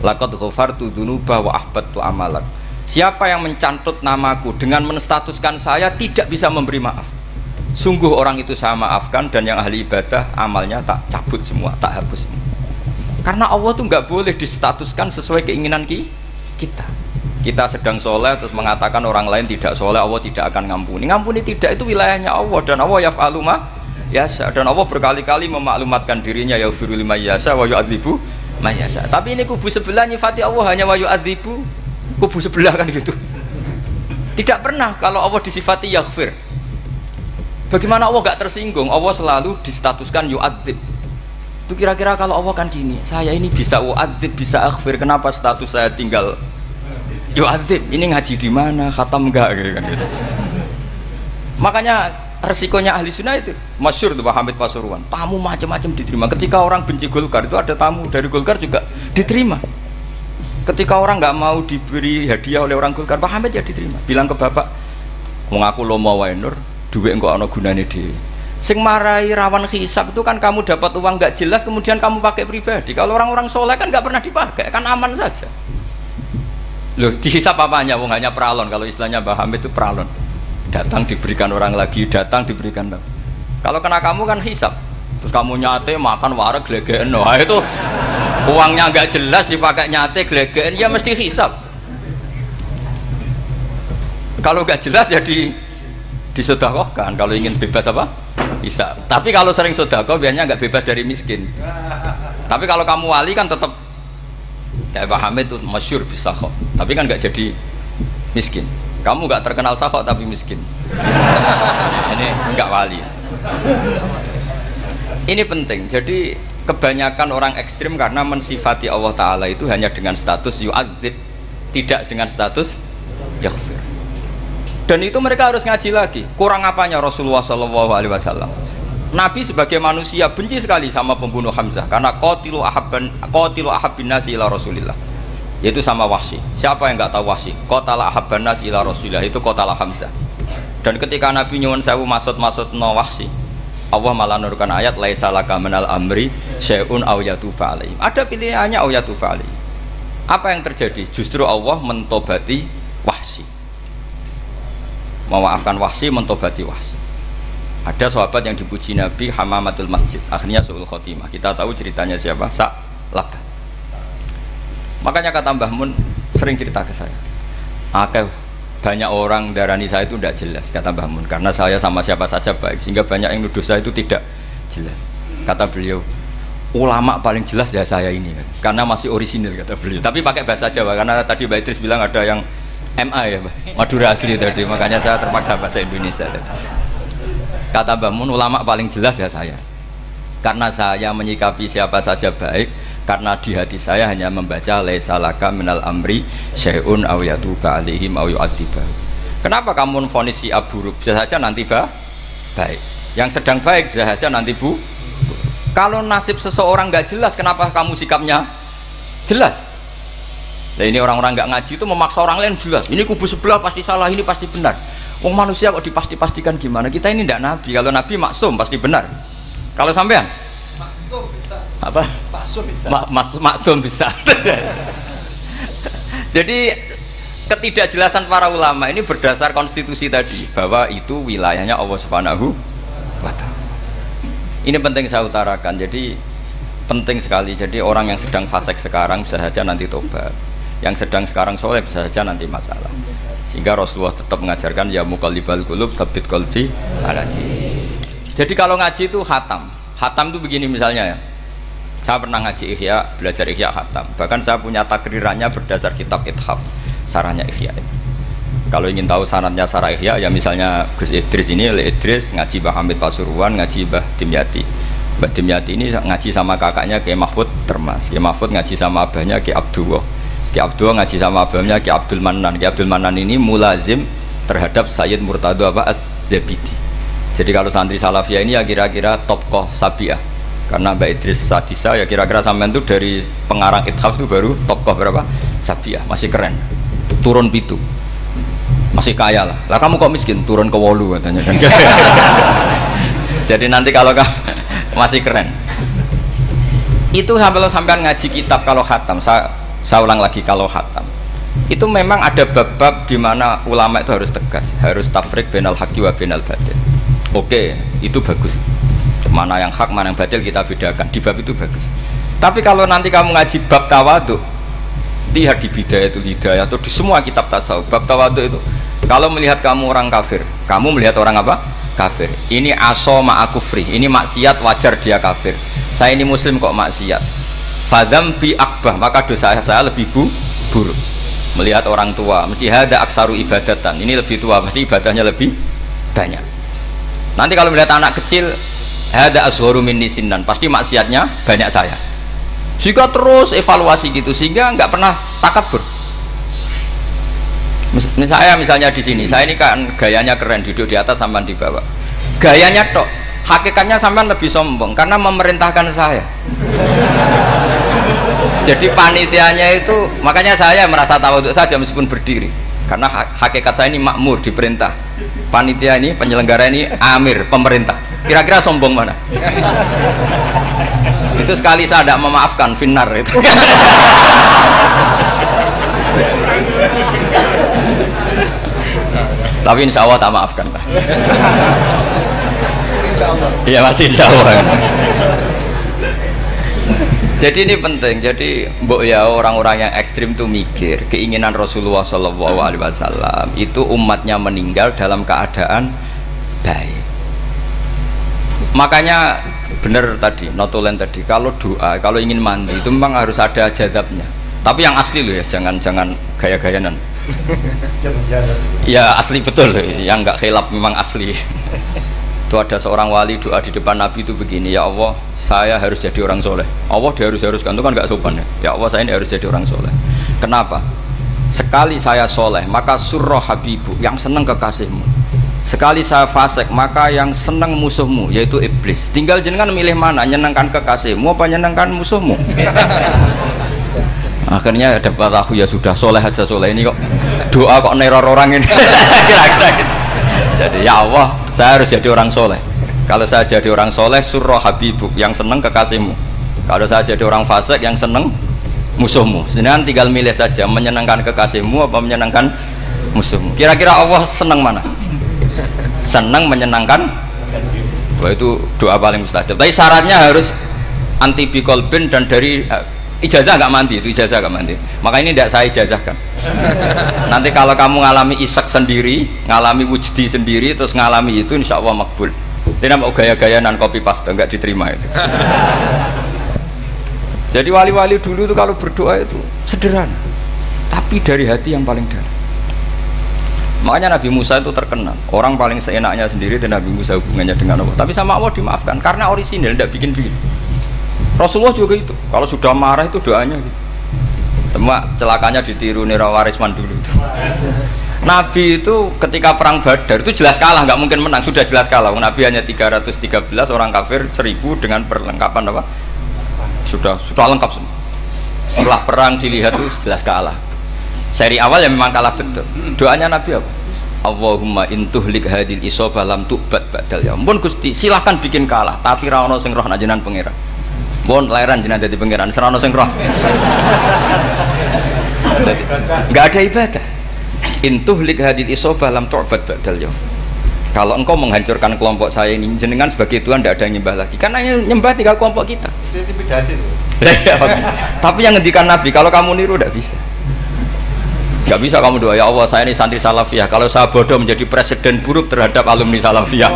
Laqad ghafartu dzunuba wa ahbattu amalak. Siapa yang mencantut namaku dengan menstatuskan saya tidak bisa memberi maaf. Sungguh orang itu saya maafkan, dan yang ahli ibadah amalnya tak cabut semua, tak hapus semua. Karena Allah tuh nggak boleh distatuskan sesuai keinginan kita. Kita sedang soleh terus mengatakan orang lain tidak soleh, Allah tidak akan ngampuni. Ngampuni tidak, itu wilayahnya Allah, dan Allah yaf'alu ma yasha. Dan Allah berkali-kali memaklumatkan dirinya yaghfiru liman yasha wa yu'adzibu man yasha. Tapi ini kubu sebelah nyifati Allah hanya wa yu'adzibu, kubu sebelah kan gitu. Tidak pernah kalau Allah disifati yaghfir. Bagaimana Allah nggak tersinggung? Allah selalu distatuskan yu'adzib. Itu kira-kira kalau Allah kan gini, saya ini bisa u'adzib, bisa aghfir, kenapa status saya tinggal yu'adzib? Ini ngaji di mana, khatam enggak gitu kan gitu. Makanya resikonya ahli sunnah itu masyhur tuh Pak Hamid Pasuruan, tamu macam-macam diterima. Ketika orang benci Golkar itu ada tamu dari Golkar juga diterima. Ketika orang nggak mau diberi hadiah oleh orang Golkar, Pak Hamid ya diterima. Bilang ke bapak, mengaku lo mau wainur, duit enggak ono gunane dhewe. Sing marai rawan hisab itu kan kamu dapat uang nggak jelas kemudian kamu pakai pribadi. Kalau orang-orang soleh kan nggak pernah dipakai, kan aman saja. Loh, dihisab apanya? Wong hanya peralon. Kalau istilahnya Mbah Hamid itu peralon. Datang diberikan orang lagi, datang diberikan lagi. Kalau kena kamu kan hisab. Terus kamu nyate makan wareg glegeken. Wah itu uangnya nggak jelas dipakai nyate glegeken, ya mesti hisab. Kalau nggak jelas ya disedekahkan. Kalau ingin bebas apa? Bisa. Tapi kalau sering sedekah biasanya nggak bebas dari miskin. Tapi kalau kamu wali kan tetap kayak Pak Hamid itu masyhur bisa kok. Tapi kan nggak jadi miskin. Kamu nggak terkenal sakok tapi miskin. Ini nggak wali. Ini penting. Jadi kebanyakan orang ekstrim karena mensifati Allah Taala itu hanya dengan status yu'adzib, tidak dengan status yaghfir. Dan itu mereka harus ngaji lagi. Kurang apanya Rasulullah SAW? Nabi sebagai manusia benci sekali sama pembunuh Hamzah karena qatilu ahabbin nasi ila Rasulillah. Yaitu sama Wahsy. Siapa yang nggak tahu Wahsy? Qatala ahabban nasi ila Rasulillah, itu qatala Hamzah. Dan ketika Nabi nyuwun sewu maksud no Wahsy, Allah malah nurkan ayat laisa laka minal amri syai'un aw yatuba alaihim. Ada pilihannya aw yatuba alaihim. Apa yang terjadi? Justru Allah mentobati Wahsy. Memaafkan Wahsy, mentobati Wahsy. Ada sahabat yang dipuji Nabi Hamamatul Masjid, akhirnya su'ul khotimah. Kita tahu ceritanya siapa? Sa'labah. Makanya kata Mbah Mun sering cerita ke saya, banyak orang darani saya itu tidak jelas, kata Mbah Mun, karena saya sama siapa saja baik, sehingga banyak yang nuduh saya itu tidak jelas. Kata beliau, ulama paling jelas ya saya ini kan, karena masih orisinil, kata beliau, tapi pakai bahasa Jawa, karena tadi Mbak Idris bilang ada yang MA ya, Madura asli tadi, makanya saya terpaksa bahasa Indonesia tadi. Kata Mbah Mun, ulama paling jelas ya saya, karena saya menyikapi siapa saja baik, karena di hati saya hanya membaca laisa laka minal amri syai'un aw yatuka alaihim aw yu'adzibah. Kenapa kamu vonis si buruk? Bisa saja nanti baik. Yang sedang baik bisa saja nanti Kalau nasib seseorang nggak jelas, kenapa kamu sikapnya jelas? Nah, ini orang-orang nggak ngaji itu memaksa orang lain jelas. Ini kubu sebelah pasti salah, ini pasti benar. Wong manusia kok dipasti-pastikan gimana? Kita ini tidak nabi. Kalau nabi maksum pasti benar. Kalau sampean apa? Maksum bisa. Jadi ketidakjelasan para ulama ini berdasar konstitusi tadi, bahwa itu wilayahnya Allah Subhanahu wa Ta'ala. Ini penting saya utarakan. Jadi penting sekali. Jadi orang yang sedang fasik sekarang bisa saja nanti tobat, yang sedang sekarang soleh bisa saja nanti masalah. Sehingga Rasulullah tetap mengajarkan ya muqallibal qulub tsabbit qalbi ala dinik. Jadi kalau ngaji itu khatam itu begini misalnya ya. Saya pernah ngaji Ihya, belajar Ihya khatam. Bahkan saya punya takrirannya berdasar kitab Ithaf, sarahnya Ihya. Kalau ingin tahu sanadnya sarah Ihya, ya misalnya Gus Idris ini, Idris ngaji Mbah Hamid Pasuruan, ngaji Mbah Dimyati. Mbah Dimyati ini ngaji sama kakaknya Kiai Mahfud Termas. Kiai Mahfud ngaji sama abahnya Kiai Abdullah. Kiai Abdullah ngaji sama abahnya Kiai Abdul Manan. Kiai Abdul Manan ini mulazim terhadap Sayyid Murtado Az-Zabidi. Jadi kalau santri Salafiyah ini ya kira-kira topkoh Sabiah. Karena Mbak Idris Sadisa ya kira-kira sampean itu dari pengarang Ithaf itu baru topkoh berapa? Sabiah, masih keren. Turun pitu. Masih kaya lah. Lah kamu kok miskin? Turun ke 8 katanya kan. Jadi nanti kalau masih keren. Itu sampean ngaji kitab kalau khatam, saya ulang lagi kalau khatam. Itu memang ada bab-bab di mana ulama itu harus tegas, harus tafriq bainal haqqi wa bainal batil. Oke, itu bagus. Mana yang hak, mana yang batil kita bedakan. Di bab itu bagus. Tapi kalau nanti kamu ngaji bab tawadhu, lihat di Bidayatul Hidayah atau di semua kitab tasawuf, bab tawadhu itu, kalau melihat kamu orang kafir, kamu melihat orang apa? Kafir. Ini aso ma'akufri, ini maksiat wajar dia kafir. Saya ini muslim kok maksiat. Fadam bi akbah, maka dosa saya lebih buruk. Melihat orang tua, mesti ada aksaru ibadatan, ini lebih tua, mesti ibadahnya lebih banyak. Nanti kalau melihat anak kecil, ada asgharu minni sinnan, pasti maksiatnya banyak saya. Jika terus evaluasi gitu, sehingga nggak pernah takabur. Misalnya di sini, saya ini kan gayanya keren, duduk di atas sampai di bawah. Gayanya tok, hakikatnya sampai lebih sombong karena memerintahkan saya. Jadi panitianya itu, makanya saya merasa tawadhu saja meskipun berdiri, karena hakikat saya ini makmur, diperintah. Panitia ini, penyelenggara ini amir, pemerintah. Kira-kira sombong mana? Itu sekali saya tidak memaafkan, finnar itu. Tapi insya Allah tak maafkan lah. Iya masih insya Allah. Jadi ini penting. Jadi mbok ya orang-orang yang ekstrim tuh mikir keinginan Rasulullah SAW itu umatnya meninggal dalam keadaan baik. Makanya benar tadi, notulen tadi, kalau doa, kalau ingin mandi itu memang harus ada jadabnya. Tapi yang asli loh ya, jangan gaya-gayanan. Ya asli betul loh, yang nggak khilaf memang asli. Itu ada seorang wali doa di depan Nabi itu begini, ya Allah, saya harus jadi orang soleh. Allah diharuskan, itu kan nggak sopan ya. Ya Allah, saya ini harus jadi orang soleh. Kenapa? Sekali saya soleh, maka surroh habibu, yang senang kekasihmu. Sekali saya fasik, maka yang senang musuhmu, yaitu iblis. Tinggal jenengan milih mana, nyenangkan kekasihmu apa nyenangkan musuhmu. Akhirnya dapat tahu ya sudah, soleh aja soleh, ini kok doa kok neror orang ini. Kira-kira gitu. Jadi ya Allah, saya harus jadi orang soleh. Kalau saya jadi orang soleh, surroh habibuk, yang senang kekasihmu. Kalau saya jadi orang fasik, yang senang musuhmu. Sedangkan tinggal milih saja, menyenangkan kekasihmu apa menyenangkan musuhmu. Kira-kira Allah senang mana? Senang menyenangkan. Wah, itu doa paling mustajab. Tapi syaratnya harus anti bikolbin dan dari ijazah nggak mandi, itu ijazah nggak mandi. Maka ini tidak saya ijazahkan. Nanti kalau kamu ngalami isak sendiri, ngalami wujdi sendiri, terus ngalami itu, insya Allah makbul. Tidak mau gaya-gayanan copy paste, nggak diterima itu. Jadi wali-wali dulu itu kalau berdoa itu sederhana, tapi dari hati yang paling dalam. Makanya Nabi Musa itu terkenal, orang paling seenaknya sendiri dan Nabi Musa hubungannya dengan Allah. Tapi sama Allah dimaafkan karena orisinil, tidak bikin-bikin. Rasulullah juga itu, kalau sudah marah itu doanya gitu. Cuma celakanya ditiru Nira Warisman dulu itu. Nabi itu ketika perang Badar itu jelas kalah, nggak mungkin menang, sudah jelas kalah. Nabi hanya 313, orang kafir 1000 dengan perlengkapan apa? Sudah lengkap semua. Setelah perang dilihat itu jelas kalah. Seri awal ya memang kalah betul. Doanya Nabi apa? Allahumma intuhlik hadil isobah lam tu'bad ba'dal ya. Ampun Gusti, silahkan bikin kalah, tapi ra ono sing roh najenan pangeran. Bon lahiran jenengan dadi pangeran, ora ono sing roh. Enggak ada ibadah. Intuhlik hadil isobah lam tu'bad ba'dal ya. Kalau engkau menghancurkan kelompok saya ini, jenengan sebagai Tuhan tidak ada yang nyembah lagi. Karena yang nyembah tinggal kelompok kita. Tapi yang ngendikan Nabi, kalau kamu niru tidak bisa. Gak bisa kamu doa, ya Allah saya ini santri salafiyah, kalau saya bodoh menjadi presiden buruk terhadap alumni salafiyah.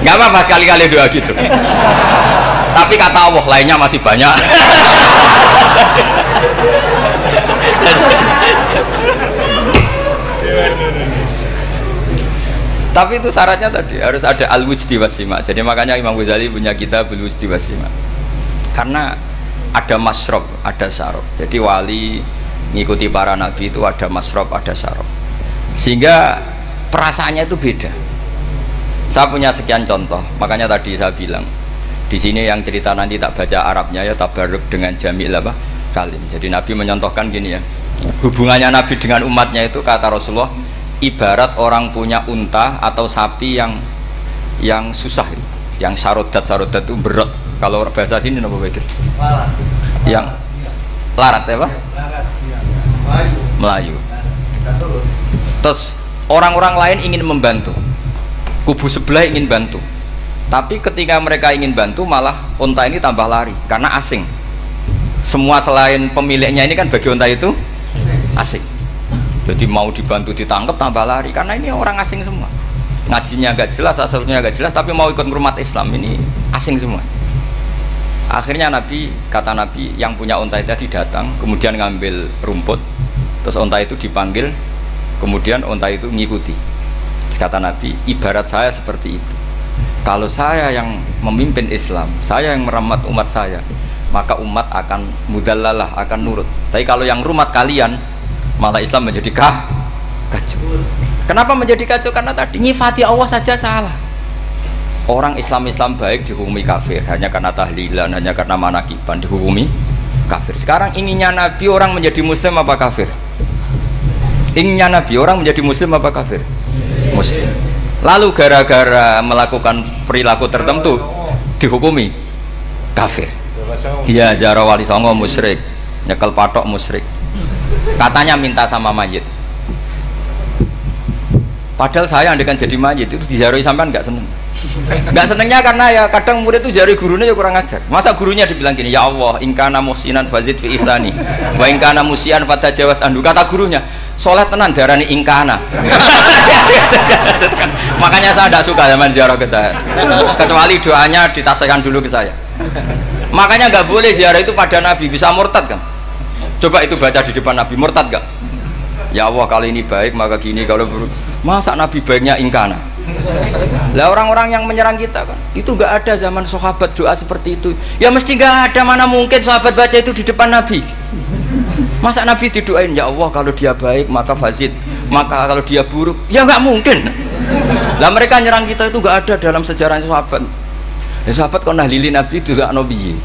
Gak apa-apa sekali-kali doa gitu. Tapi kata Allah lainnya masih banyak. Tapi itu syaratnya tadi harus ada al-wujdi wasima. Jadi makanya Imam Ghazali punya kitab al-wujdi wasima. Karena ada masrob, ada syarab. Jadi wali ngikuti para nabi itu ada masrob, ada syarab. Sehingga perasaannya itu beda. Saya punya sekian contoh. Makanya tadi saya bilang di sini yang cerita nanti tak baca Arabnya ya tabaruk dengan jamil apa kalim. Jadi Nabi menyontohkan gini ya. Hubungannya Nabi dengan umatnya itu kata Rasulullah ibarat orang punya unta atau sapi yang susah, yang sarodat itu berat. Kalau bahasa sini apa begitu? Yang larat ya Pak? Melayu. Terus orang-orang lain ingin membantu, kubu sebelah ingin bantu, tapi ketika mereka ingin bantu malah unta ini tambah lari karena asing. Semua selain pemiliknya ini kan bagi unta itu asing. Jadi mau dibantu ditangkap tambah lari karena ini orang asing semua. Ngajinya agak jelas, asalnya agak jelas, tapi mau ikut ngurmat Islam ini asing semua. Akhirnya kata Nabi yang punya unta itu tadi datang, kemudian ngambil rumput, terus unta itu dipanggil, kemudian unta itu ngikuti. Kata Nabi, ibarat saya seperti itu. Kalau saya yang memimpin Islam, saya yang merawat umat saya, maka umat akan mudallalah, akan nurut. Tapi kalau yang rumat kalian, malah Islam menjadi kacau. Kenapa menjadi kacau? Karena tadi nyifati Allah saja salah. Orang Islam baik dihukumi kafir hanya karena tahlilan, hanya karena manakiban dihukumi kafir. Sekarang inginnya Nabi orang menjadi muslim apa kafir? Inginnya Nabi orang menjadi muslim apa kafir? Muslim. Lalu gara-gara melakukan perilaku tertentu dihukumi kafir. Iya, ziarah wali songo musyrik, nyekel patok musyrik. Katanya minta sama mayit. Padahal saya andekan jadi mayit itu diziarahi sampean nggak seneng. Nggak senengnya karena ya kadang murid itu jari gurunya ya kurang ajar. Masa gurunya dibilang gini, ya Allah, ingkana musinan fazid fi ihsani, wa ingkana musian fatajawas andu. Kata gurunya, soleh tenan darani ingkana. Makanya saya tidak suka zaman ziarah ke saya, kecuali doanya ditasihkan dulu ke saya. Makanya nggak boleh ziarah itu pada Nabi, bisa murtad kan? Coba itu baca di depan Nabi, murtad nggak? Ya Allah kali ini baik maka gini, kalau buruk. Masa Nabi baiknya ingkana? Lah orang-orang yang menyerang kita kan itu nggak ada zaman sahabat doa seperti itu. Ya mesti nggak ada, mana mungkin sahabat baca itu di depan Nabi. Masa Nabi didoain ya Allah kalau dia baik maka fazid, maka kalau dia buruk ya nggak mungkin. Lah mereka nyerang kita itu nggak ada dalam sejarah sahabat. Ya sahabat kok nahlili Nabi itu nggak nabi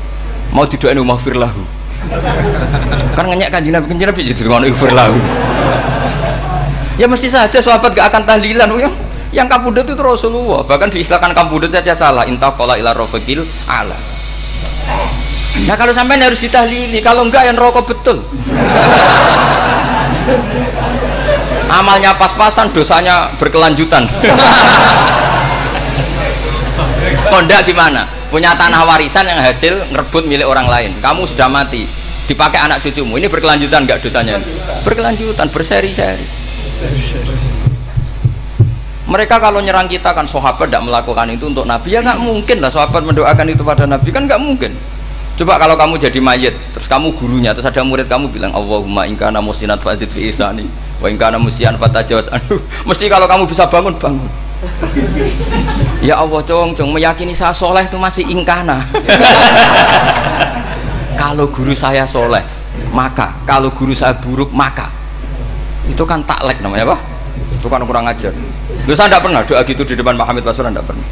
mau didoain maghfir lahu. Kan ngenyek kanjeng Nabi jadi ngono maghfir lahu. Ya mesti saja sahabat gak akan tahlilan. Yang kabudut itu Rasulullah, bahkan diistilahkan kabudut saja salah. Intaqala ila rafiqil ala. Nah kalau sampai harus ditahlili, kalau enggak yang rokok betul. Amalnya pas-pasan, dosanya berkelanjutan. Kondak gimana? punya tanah warisan yang hasil ngerebut milik orang lain. Kamu sudah mati, dipakai anak cucumu. Ini berkelanjutan nggak dosanya? Berkelanjutan, berseri-seri. Mereka kalau nyerang kita kan sahabat tidak melakukan itu untuk Nabi, ya nggak mungkin lah sahabat mendoakan itu pada Nabi, kan nggak mungkin. Coba kalau kamu jadi mayit, terus kamu gurunya, terus ada murid kamu bilang Allahumma in kana musinat fazid fi isani wa in kana musian fatajawaz anhu. Mesti kalau kamu bisa bangun. Ya Allah, cong meyakini saya soleh itu masih ingkana. Kalau guru saya soleh, maka kalau guru saya buruk, maka itu kan taklek namanya apa? Itu kan kurang ajar. Saya tidak pernah doa gitu di depan Muhammad Basura, tidak pernah.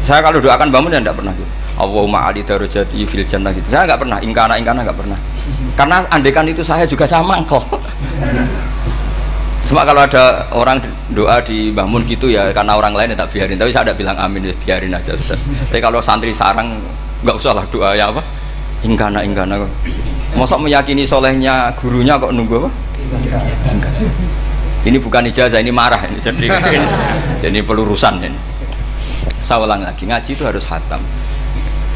Saya kalau doakan bangun ya tidak pernah gitu. Allahumma ali darajati fil jannah gitu. Saya nggak pernah, ingkana nggak pernah. Karena andekan itu saya juga sama engkau. Cuma kalau ada orang doa di bangun gitu ya karena orang lain ya tak biarin. Tapi saya tidak bilang amin, ya biarin aja sudah. Tapi kalau santri sarang nggak usah lah doa ya apa? Ingkana. Mosok meyakini solehnya gurunya kok nunggu apa? Ini bukan ijazah, ini marah ini. Jadi pelurusan ini. Saya ulang lagi, ngaji itu harus khatam.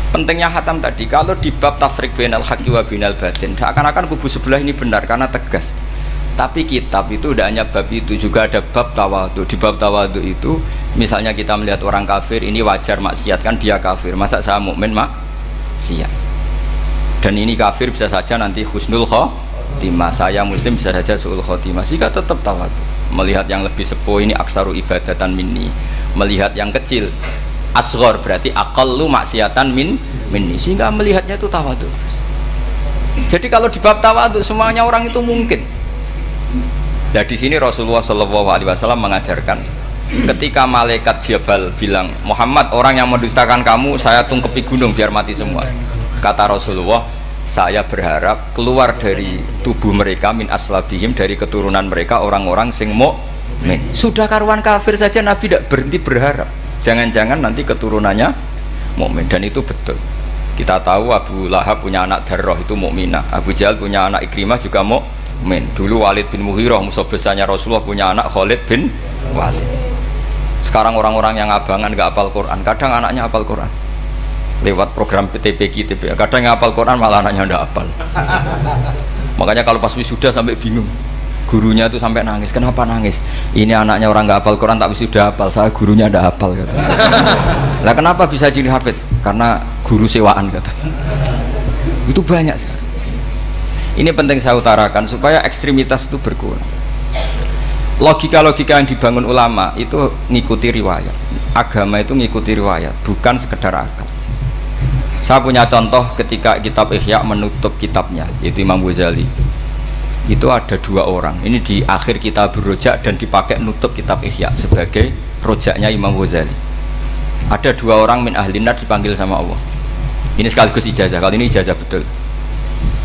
Pentingnya khatam tadi, kalau di bab tafriq bainal haqqi wa bainal batin, seakan-akan kubu sebelah ini benar karena tegas. Tapi kitab itu tidak hanya bab itu, juga ada bab tawadhu. Di bab tawadhu itu, misalnya kita melihat orang kafir, ini wajar maksiat kan dia kafir. Masa saya mukmin maksiat? Dan ini kafir bisa saja nanti husnul khotimah, saya muslim bisa saja su'ul khotimah. Jika tetap tawadhu, melihat yang lebih sepuh ini aksaru ibadatan minni, melihat yang kecil asghar berarti aqallu maksiatan minni, sehingga melihatnya itu tawadhu. Jadi kalau di bab tawadhu semuanya orang itu mungkin. Nah di sini Rasulullah SAW mengajarkan, ketika malaikat Jabal bilang, Muhammad, orang yang mendustakan kamu saya tungkepi gunung biar mati semua. Kata Rasulullah, saya berharap keluar dari tubuh mereka min aslabihim, dari keturunan mereka orang-orang sing mukmin. Sudah karuan kafir saja Nabi tidak berhenti berharap, jangan-jangan nanti keturunannya mukmin. Dan itu betul. Kita tahu Abu Lahab punya anak Darroh itu mukminah, Abu Jahal punya anak Ikrimah juga mukmin. Dulu Walid bin Mughirah musuh besarnya Rasulullah punya anak Khalid bin Walid. Sekarang orang-orang yang abangan gak hafal Quran, kadang anaknya hafal Quran lewat program PTPQ, kadang yang hafal Quran malah anaknya tidak hafal. Makanya kalau pas wisuda sampai bingung, gurunya itu sampai nangis. Kenapa nangis? Ini anaknya orang nggak hafal Quran tak wisuda hafal, saya gurunya tidak hafal kata. Lah kenapa bisa jadi hafid? Karena guru sewaan kata. Itu banyak sekali. Ini penting saya utarakan supaya ekstremitas itu berkurang. Logika-logika yang dibangun ulama itu ngikuti riwayat. Agama itu ngikuti riwayat, bukan sekedar akal. Saya punya contoh ketika kitab Ihya menutup kitabnya, yaitu Imam Ghazali. Itu ada dua orang. Ini di akhir kitab Rojak dan dipakai nutup kitab Ihya sebagai rojaknya Imam Ghazali. Ada dua orang min ahli nar dipanggil sama Allah. Ini sekaligus ijazah. Kali ini ijazah betul.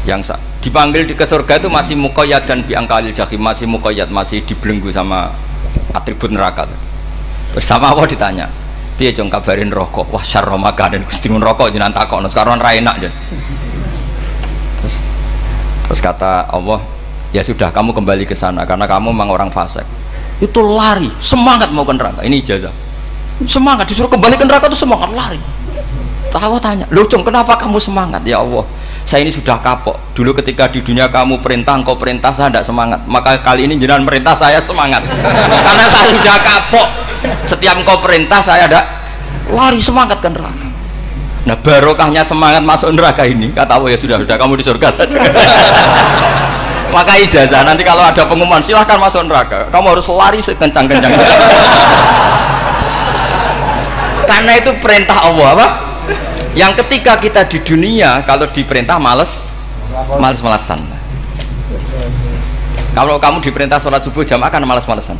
Yang dipanggil ke surga itu masih muqayyad dan biangkalil jahim, masih muqayyad, masih dibelenggu sama atribut neraka. Terus sama Allah ditanya, piye jong kabarin rokok? Wah syarra makanan Gusti mun rokok jenengan takokno sekarang ra enak jen. Terus kata Allah, ya sudah kamu kembali ke sana karena kamu memang orang fasik. Itu lari, semangat mau ke neraka. Ini ijazah. Semangat disuruh kembali ke neraka itu semangat lari. Tahu tanya, "Loh, Jong, kenapa kamu semangat?" Ya Allah, saya ini sudah kapok. Dulu ketika di dunia kamu perintah, engkau perintah, saya tidak semangat. Maka kali ini jenengan perintah, saya semangat. Karena saya sudah kapok. Setiap engkau perintah, saya ada lari semangat ke neraka. Nah barokahnya semangat masuk neraka ini, kata Allah, ya sudah kamu di surga saja. Maka ijazah nanti kalau ada pengumuman silahkan masuk neraka, kamu harus lari sekencang-kencang. Karena itu perintah Allah apa? Yang ketika kita di dunia kalau diperintah males-malesan. Kalau kamu diperintah sholat subuh jamaah kan males-malesan.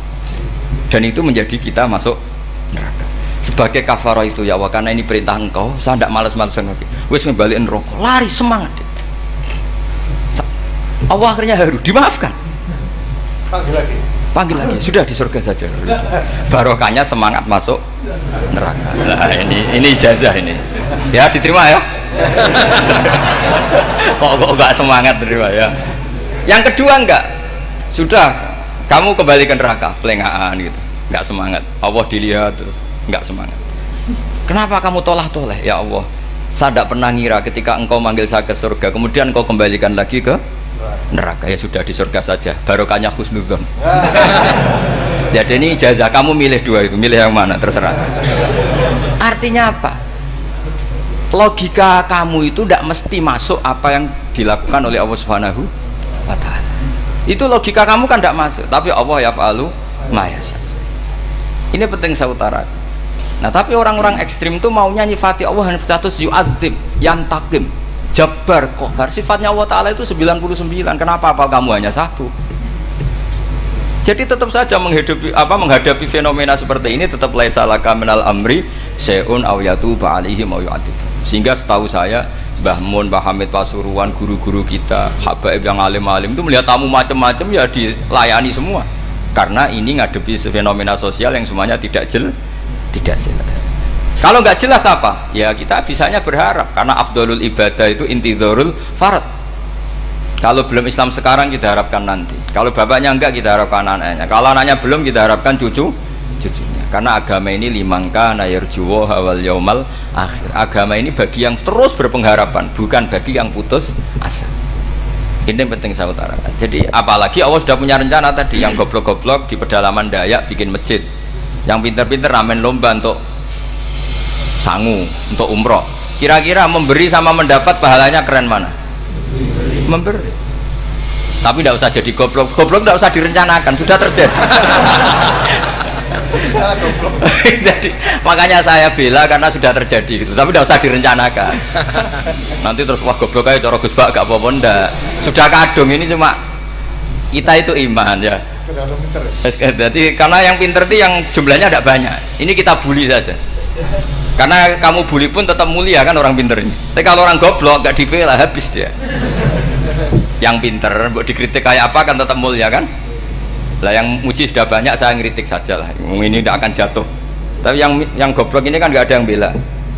Dan itu menjadi kita masuk neraka. Sebagai kafarah itu ya Allah, karena ini perintah engkau, saya tidak males-malesan lagi. Wis ngebalikin rokok, lari semangat. Allah akhirnya haru, dimaafkan. Panggil lagi, sudah di surga saja. Barokahnya semangat masuk neraka. Nah ini ijazah ini. Ya diterima ya. kok enggak semangat terima ya. Yang kedua enggak. Sudah kamu kembali ke neraka, pelengahan gitu. Enggak semangat. Allah dilihat terus enggak semangat. Kenapa kamu toleh? Ya Allah, saya tidak pernah ngira ketika engkau manggil saya ke surga, kemudian engkau kembalikan lagi ke neraka. Ya sudah, di surga saja, barokahnya husnudzon. Jadi ini ijazah, kamu milih dua itu, milih yang mana, terserah. Artinya apa? Logika kamu itu tidak mesti masuk apa yang dilakukan oleh Allah Subhanahu wa Ta'ala. Itu logika kamu kan tidak masuk, tapi Allah yaf'alu ma yasha. Ini penting saya utarakan. Nah, tapi orang-orang ekstrim itu maunya nyifati Allah dengan status yu'adzim, yantakim, jabbar, qahar. Sifatnya Allah Ta'ala itu 99. Kenapa apa kamu hanya satu? Jadi tetap saja menghadapi fenomena seperti ini tetap laisa laka minal amri syai'un aw yatuba alaihim aw yu'adzib. Sehingga setahu saya Mbah Mun, Mbah Hamid Pasuruan, guru-guru kita, habaib yang alim-alim itu melihat tamu macam-macam ya dilayani semua. Karena ini ngadepi fenomena sosial yang semuanya tidak jelas. Kalau nggak jelas apa? Ya kita bisanya berharap, karena afdolul ibadah itu intidharul farad. Kalau belum Islam sekarang kita harapkan nanti. Kalau bapaknya enggak kita harapkan anaknya. Kalau anaknya belum kita harapkan cucunya. Karena agama ini limangka nayarjuwa hawal yaumal akhir. Agama ini bagi yang terus berpengharapan, bukan bagi yang putus asa. Ini yang penting saya utarakan. Jadi apalagi Allah sudah punya rencana tadi, yang goblok-goblok di pedalaman Dayak bikin masjid, yang pinter-pinter ramen lomba untuk sangu, untuk umroh. Kira-kira memberi sama mendapat pahalanya keren mana? Memberi. Tapi tidak usah jadi goblok tidak usah direncanakan, sudah terjadi. Jadi makanya saya bela karena sudah terjadi gitu, tapi tidak usah direncanakan. Nanti terus wah goblok aja cara Gus Bak gak apa-apa ndak. Sudah kadung, ini cuma kita itu iman ya. Jadi karena yang pinter itu yang jumlahnya tidak banyak. Ini kita bully saja. Karena kamu bully pun tetap mulia kan orang pinter ini. Tapi kalau orang goblok gak dibela habis dia. Yang pinter buat dikritik kayak apa kan tetap mulia kan. Lah yang muji sudah banyak, saya ngeritik saja lah. Ini tidak akan jatuh. Tapi yang goblok ini kan nggak ada yang bela.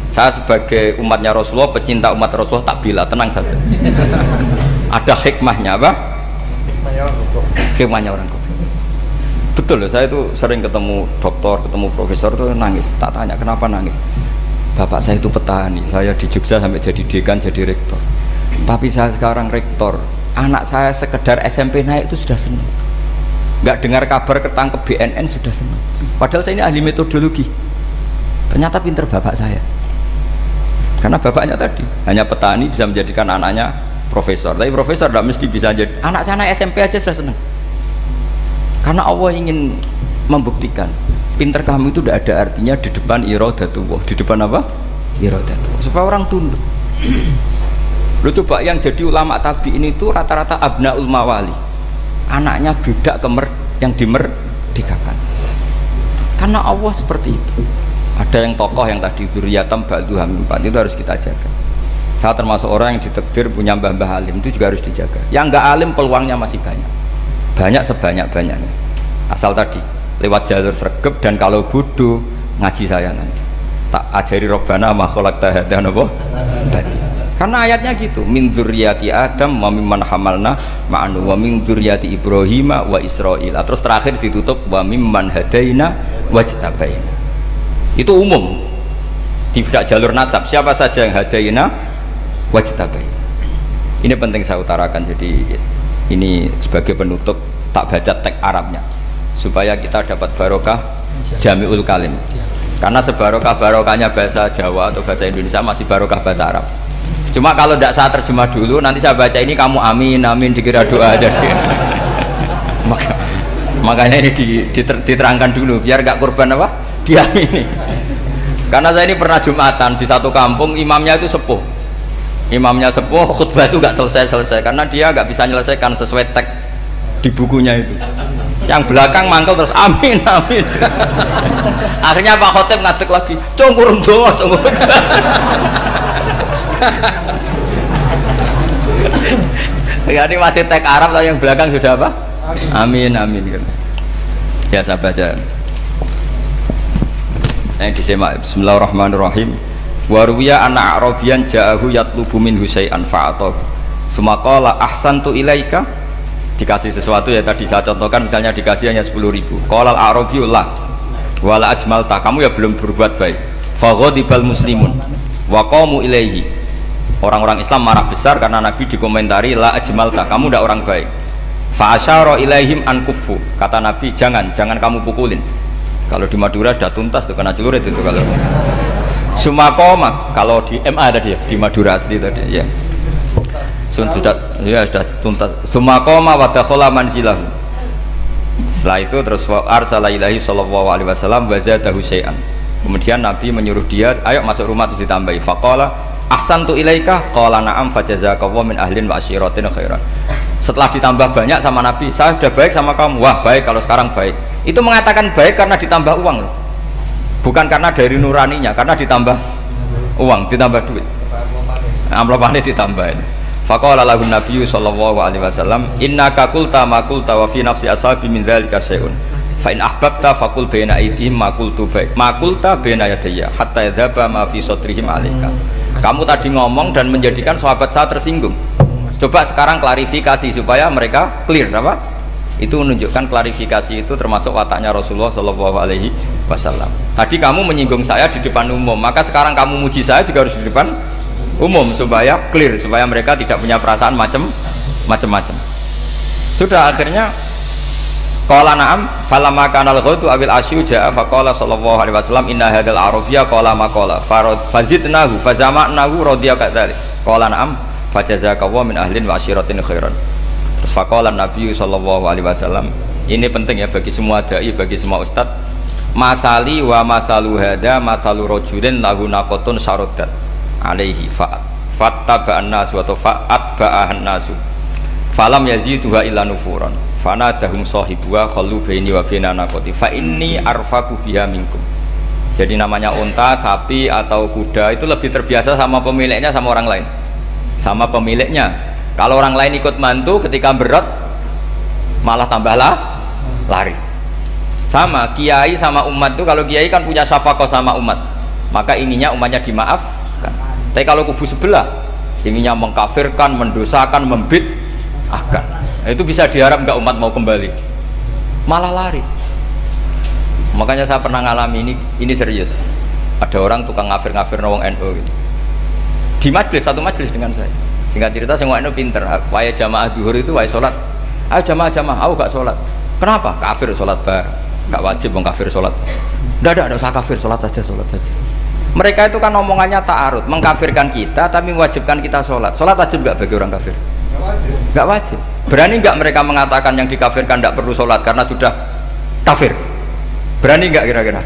Saya sebagai umatnya Rasulullah, pecinta umat Rasulullah tak bela, tenang saja. Ada hikmahnya apa? Hikmahnya orang goblok. Betul loh, saya itu sering ketemu dokter, ketemu profesor tuh nangis. Tak tanya kenapa nangis. Bapak saya itu petani, saya di Jogja sampai jadi dekan, jadi rektor. Tapi saya sekarang rektor, anak saya sekedar SMP naik itu sudah senang. Nggak dengar kabar ketangkep BNN sudah senang. Padahal saya ini ahli metodologi. Ternyata pinter bapak saya. Karena bapaknya tadi hanya petani bisa menjadikan anaknya profesor. Tapi profesor tidak mesti bisa jadi. Anak saya SMP aja sudah senang. Karena Allah ingin membuktikan pinter kamu itu tidak ada artinya di depan iradatullah. Di depan apa? Iradatullah. Supaya orang tunduk. Lu coba yang jadi ulama tabi'in itu rata-rata abnaul mawali, anaknya budak yang dimerdekakan. Karena Allah seperti itu. Ada yang tokoh yang tadi zuriyatam ba'duha min ba'd, itu harus kita jaga. Saya termasuk orang yang ditakdir punya mbah-mbah alim, itu juga harus dijaga. Yang enggak alim peluangnya masih banyak sebanyak-banyaknya. Asal tadi lewat jalur sregep, dan kalau bodoh ngaji saya nanti. Tak ajari robbana ma khalaqta hadza napa? Karena ayatnya gitu, min dzurriyyati Adam wa mimman hamalna ma'anu wa min dzurriyyati Ibrahim wa Israil. Terus terakhir ditutup wa mimman hadaina wajtabaina. Itu umum. Tidak jalur nasab, siapa saja yang hadaina wajtabaina. Ini penting saya utarakan. Jadi ini sebagai penutup tak baca teks Arabnya supaya kita dapat barokah jami'ul kalim. Karena sebarokah-barokahnya bahasa Jawa atau bahasa Indonesia masih barokah bahasa Arab. Cuma kalau tidak saya terjemah dulu, nanti saya baca ini kamu amin amin dikira doa aja sih. Makanya ini diterangkan dulu biar gak korban apa diamini. Karena saya ini pernah Jumatan di satu kampung, imamnya itu sepuh. Imamnya sepuh, khutbah itu gak selesai karena dia gak bisa menyelesaikan sesuai teks di bukunya itu. Yang belakang mangkel terus amin amin. Akhirnya Pak Khotib ngadeg lagi, cungkurung doa cungkurung. Ya, ini masih teks Arab atau yang belakang sudah apa? Amin amin gitu. Ya saya baca. Disimak. Bismillahirrahmanirrahim. Wa ruwiya anna arabiyan ja'ahu yatlubu min husai'an fa'atahu. Tsumma qala ahsantu ilaika. Dikasih sesuatu ya tadi saya contohkan, misalnya dikasih hanya 10.000. Qala al-arabiyyu la wala ajmalta, kamu ya belum berbuat baik. faghadibal muslimun wa qamu ilaihi. Orang-orang Islam marah besar karena Nabi dikomentari la ajmalta, kamu tidak orang baik. Fa asyara ilaihim an kuffu, kata Nabi jangan kamu pukulin. Kalau di Madura sudah tuntas tuh kena celurit itu kalau. Sumakoma, kalau di MA tadi di Madura asli tadi ya. Sudah tuntas. Sumakoma wa dakhala manzilahu. Setelah itu terus arsala ilahi sallallahu alaihi wasallam wa zadahu syai'an. Kemudian Nabi menyuruh dia, ayo masuk rumah terus ditambahi. Faqala ahsantu ilaika qala na'am fajazakallahu min ahlin wa asyiratin khairan. Setelah ditambah banyak sama Nabi, saya sudah baik sama kamu. Wah, baik kalau sekarang baik. Itu mengatakan baik karena ditambah uang loh. Bukan karena dari nuraninya, karena ditambah uang, ditambah duit. Amplopane ditambahin. Faqala lahu nabiyyu sallallahu alaihi wasallam, innaka qulta ma qulta wa fi nafsi ashabi min dzalika syai'un. Fa in ahbabta faqul baina aydihim ma qultu baik. Ma qulta baina yadayya hatta yadhaba ma fi sadrihim alaika. Kamu tadi ngomong dan menjadikan sahabat saya tersinggung. Coba sekarang klarifikasi supaya mereka clear apa? Itu menunjukkan klarifikasi itu termasuk wataknya Rasulullah sallallahu alaihi wasallam. Tadi kamu menyinggung saya di depan umum, maka sekarang kamu muji saya juga harus di depan umum supaya clear, supaya mereka tidak punya perasaan macam-macam. Sudah akhirnya qala na'am falamma kana al-ghadu awil asyu jaa faqala sallallahu alaihi wasallam inna hadzal arabiyya qala ma qala fazidnahu fazama'nahu radiya kadzalik qala na'am fajazakallahu min ahlin wa asyiratin khairan. Terus faqala Nabi sallallahu alaihi wasallam, ini penting ya bagi semua dai, bagi semua ustaz, masali wa masalu hada masalu rajulin lahu naqatun syaradat alaihi fattaba'an nasu atau fa'atba'ahan nasu falam yaziduha illa nufuran fanadahum sahibuha khallu baini wa baina naqati fa inni arfaku biha minkum. Jadi namanya unta, sapi atau kuda itu lebih terbiasa sama pemiliknya sama orang lain, sama pemiliknya. Kalau orang lain ikut mantu ketika berat malah tambahlah lari. Sama kiai sama umat itu, kalau kiai kan punya syafaqah sama umat, maka inginnya umatnya dimaaf. Tapi kalau kubu sebelah inginnya mengkafirkan, mendosakan, membid'ahkan, itu bisa diharap nggak umat mau kembali, malah lari. Makanya saya pernah ngalami ini serius. Ada orang tukang ngafir-ngafir nawang NU gitu. Di majelis, satu majelis dengan saya. Singkat cerita, saya NU pinter. Waya jamaah duhur itu waya sholat. Ayo jamaah, aku gak sholat. Kenapa? Kafir sholat bar. Gak wajib mengkafir sholat. Tidak usah kafir, sholat saja. Mereka itu kan omongannya ta'arud, mengkafirkan kita tapi mewajibkan kita sholat. Sholat wajib nggak bagi orang kafir? Nggak wajib. Berani nggak mereka mengatakan yang dikafirkan nggak perlu sholat karena sudah kafir? Berani nggak kira-kira?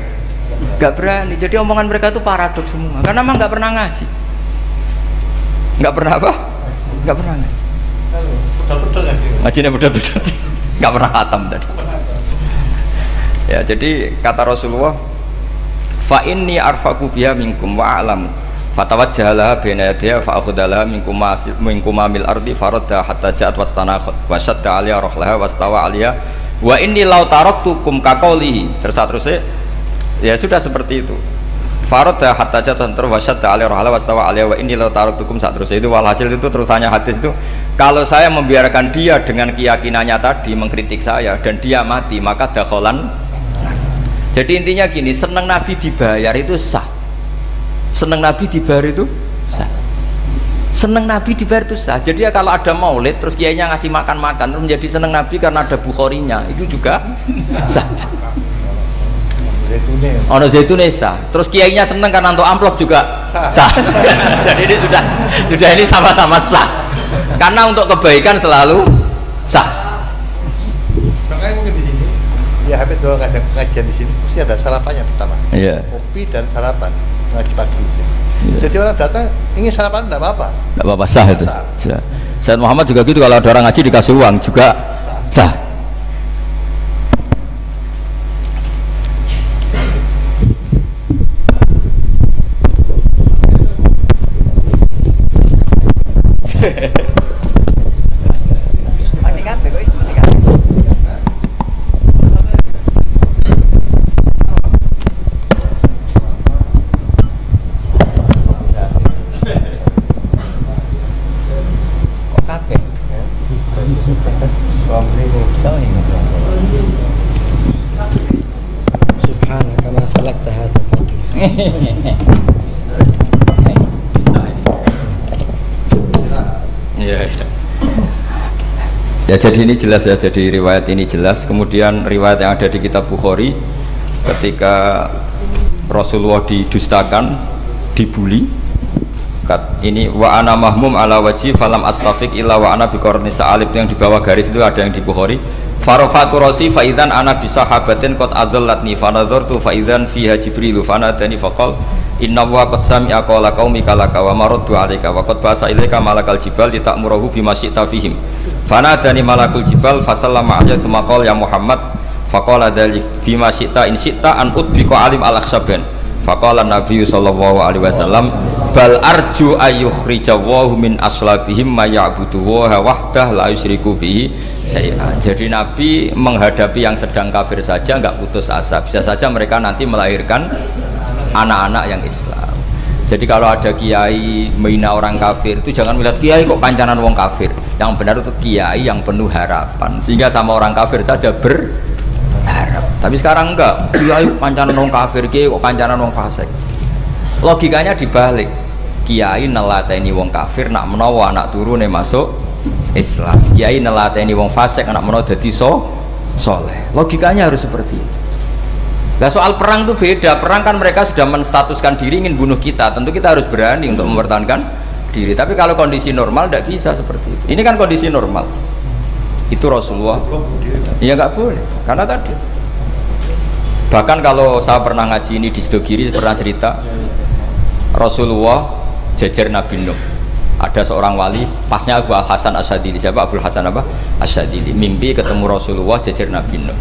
Nggak berani. Jadi omongan mereka itu paradoks semua, karena memang nggak pernah ngaji. Nggak pernah apa? Nggak pernah ngaji. Ngajinya betul-betul nggak pernah khatam tadi. Ya, jadi kata Rasulullah, fa inni arfaku biha minkum wa a'lamu fatawajjahala baina yadayya fa akhudalaha minkum mil ardi faradda hatta ja'at wastanakhat wa shadda 'aliya rahlaha wastawa 'aliya wa inni law taraktukum kaqaulihi. Terus ya sudah seperti itu. Faradda hatta ja'at wa shadda 'aliya rahlaha wastawa 'aliya wa inni law taraktukum terus itu walhasil itu terusannya hadis itu, kalau saya membiarkan dia dengan keyakinannya tadi mengkritik saya dan dia mati maka dakhalan. Jadi intinya gini, senang Nabi dibayar itu sah. Senang Nabi dibayar itu sah. Senang Nabi dibayar itu sah. Jadi ya kalau ada maulid terus kiainya ngasih makan-makan terus menjadi senang Nabi karena ada Bukharinya, itu juga sah. Ono zaitune sah. Terus kiainya senang karena untuk amplop juga sah. Jadi ini sudah ini sama-sama sah. Karena untuk kebaikan selalu sah. Ya, habis dua kajian di sini pasti ada sarapannya pertama. Iya. Kopi dan sarapan ngaji pagi. Yeah. Jadi orang datang ingin sarapan tidak apa-apa. Tidak apa-apa, sah itu. Sah. Sayyid Muhammad juga gitu, kalau ada orang ngaji dikasih uang juga sah. Ya jadi ini jelas ya, jadi riwayat ini jelas. Kemudian riwayat yang ada di kitab Bukhari ketika Rasulullah didustakan, dibuli. Ini wa ana mahmum ala wajhi falam astafik illa wa ana biqarni sa'alib, yang di bawah garis itu ada yang di Bukhari. Farafatu rasi fa idzan ana bi sahabatin qad adallatni fa nadartu fa idzan fiha jibril fa nadani faqal inna wa qad sami'a qala qaumika laka wa maraddu 'alaika wa qad basa ilaika malakal jibal litamurahu bima syi'ta fihim fa nadani malakul jibal fa sallama 'alaihi tsumma qala ya Muhammad faqala dzalik bima syi'ta in syi'ta an udbika alim al-akhsaban faqala Nabi sallallahu alaihi wasallam bal arju ayyukhrijawahu min aslabihim ma ya'budu wa wahdah la yusyriku bihi syai'an. Jadi Nabi menghadapi yang sedang kafir saja enggak putus asa, bisa saja mereka nanti melahirkan anak-anak yang Islam. Jadi kalau ada kiai menghina orang kafir itu jangan melihat kiai kok kancanan wong kafir. Yang benar itu kiai yang penuh harapan, sehingga sama orang kafir saja berharap. Tapi sekarang enggak, kiai kancanan wong kafir, kiai kok kancanan wong fasik. Logikanya dibalik, kiai nelateni wong kafir nak menawa anak turune masuk Islam, kiai nelateni wong fasik anak menawa dadi soleh. Logikanya harus seperti itu. Nah soal perang itu beda. Perang kan mereka sudah menstatuskan diri ingin bunuh kita, tentu kita harus berani untuk mempertahankan diri. Tapi kalau kondisi normal tidak bisa seperti itu. Ini kan kondisi normal. Itu Rasulullah ya nggak boleh, karena tadi bahkan kalau saya pernah ngaji ini di Sidogiri, pernah cerita Rasulullah jejer Nabi Nuh. Ada seorang wali, pasnya Abu Hasan Asyadili. Siapa Abu Hasan apa? Asyadili. Mimpi ketemu Rasulullah jejer Nabi Nuh.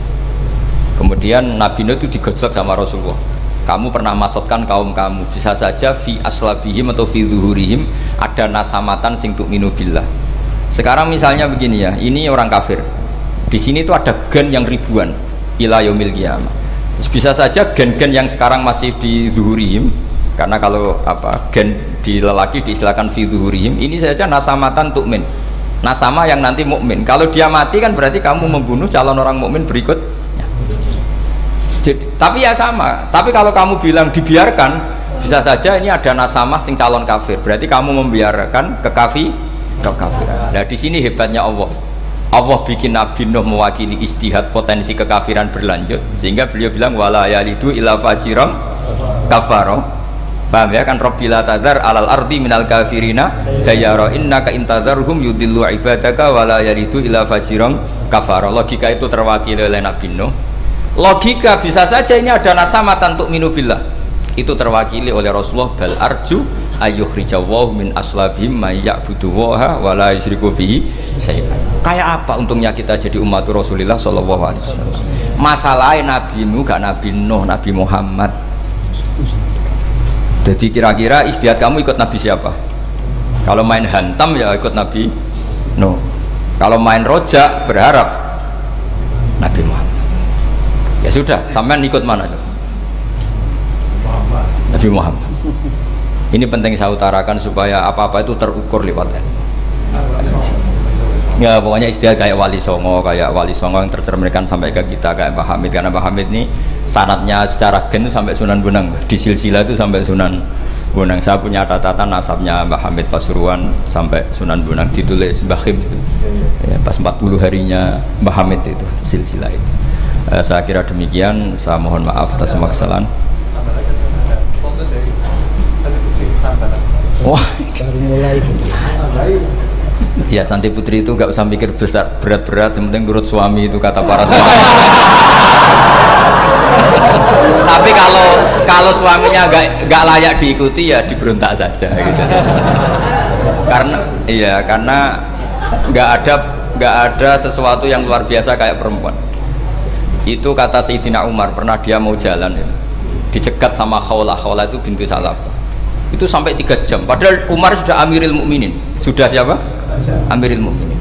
Kemudian Nabi Nuh itu digojlok sama Rasulullah. Kamu pernah maksudkan kaum kamu, bisa saja fi aslabihim atau fi zuhurihim ada nasamatan sing tu'minu billah. Sekarang misalnya begini ya, ini orang kafir. Di sini itu ada gen yang ribuan ila yaumil qiyamah. Bisa saja gen-gen yang sekarang masih di zuhurihim, karena kalau apa gen di lelaki diistilahkan fi zuhurihim, ini saja nasamatan tu'min. Nasama yang nanti mukmin. Kalau dia mati kan berarti kamu membunuh calon orang mukmin berikut. Jadi, tapi ya sama. Tapi kalau kamu bilang dibiarkan, bisa saja ini ada nasamah sing calon kafir. Berarti kamu membiarkan kekafiran. Nah di sini hebatnya Allah. Allah bikin Nabi Nuh mewakili istihad potensi kekafiran berlanjut, sehingga beliau bilang wala yalidu illa fajiran kafaro. Paham ya kan? Rabbila tadzar alal ardi minal kafirina dayara innaka intadzarhum yudillu ibadaka wala yalidu illa fajiran kafaro. Logika itu terwakili oleh Nabi Nuh. Logika bisa saja ini ada nasamatan untuk minubillah, itu terwakili oleh Rasulullah bal arju ayyukhrijawahu min aslabihim may ya'budu wa la yusyriku bihi syai'an. Kayak apa untungnya kita jadi umat Rasulullah sallallahu alaihi wasallam? Masalahnya Nabi Nuh gak Nabi Nuh, Nabi Muhammad. Jadi kira-kira istiadat kamu ikut Nabi siapa? Kalau main hantam ya ikut Nabi Nuh. Kalau main rojak berharap Nabi Muhammad. Ya sudah, sampean ikut mana tuh? Nabi Muhammad. Ini penting saya utarakan supaya apa-apa itu terukur lewat ilmu. Ya pokoknya istilah kayak Wali Songo yang tercerminkan sampai ke kita kayak Pak Hamid, karena Pak Hamid ini sanadnya secara gen sampai Sunan Bonang, di silsilah itu sampai Sunan Bonang. Saya punya catatan nasabnya Mbah Hamid Pasuruan sampai Sunan Bonang, ditulis Mbah Him itu ya, pas 40 harinya Mbah Hamid itu silsilah itu. Saya kira demikian, saya mohon maaf atas semua kesalahan. Wah, baru mulai. Ya, Santi Putri itu gak usah mikir besar, berat-berat, yang penting nurut suami, itu kata para suami. Tapi kalau suaminya gak layak diikuti ya diberontak saja gitu. Karena gak ada sesuatu yang luar biasa kayak perempuan. Itu kata Sayyidina Umar, pernah dia mau jalan ya, dicegat sama Khawlah itu bintu Salabah. Itu sampai 3 jam, padahal Umar sudah Amiril Mukminin. Sudah siapa? Amiril Mukminin.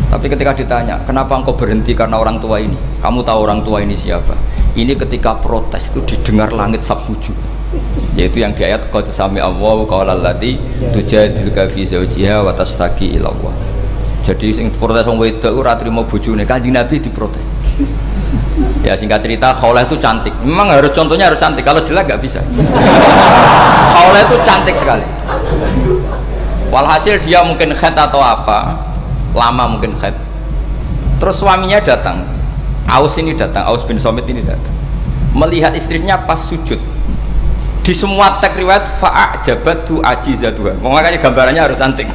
Tapi ketika ditanya, kenapa engkau berhenti karena orang tua ini? Kamu tahu orang tua ini siapa? Ini ketika protes itu didengar langit sabtuju, yaitu yang di ayat qad sami'a Allahu qaulal lati tujadiluka fi zawjiha wa tastaqi ila Allah. Jadi sing protes wong wedok ora trimo bojone, Kanjeng Nabi diprotes. Ya singkat cerita, Khawlah itu cantik. Memang harus contohnya harus cantik. Kalau jelek nggak bisa. Khawlah itu cantik sekali. Walhasil dia mungkin khed atau apa, lama mungkin khed. Terus suaminya datang. Aus ini datang, Aus bin Somit ini datang. Melihat istrinya pas sujud. Di semua teks riwayat fa'ajabatu ajizatuha. Makanya gambarannya harus cantik.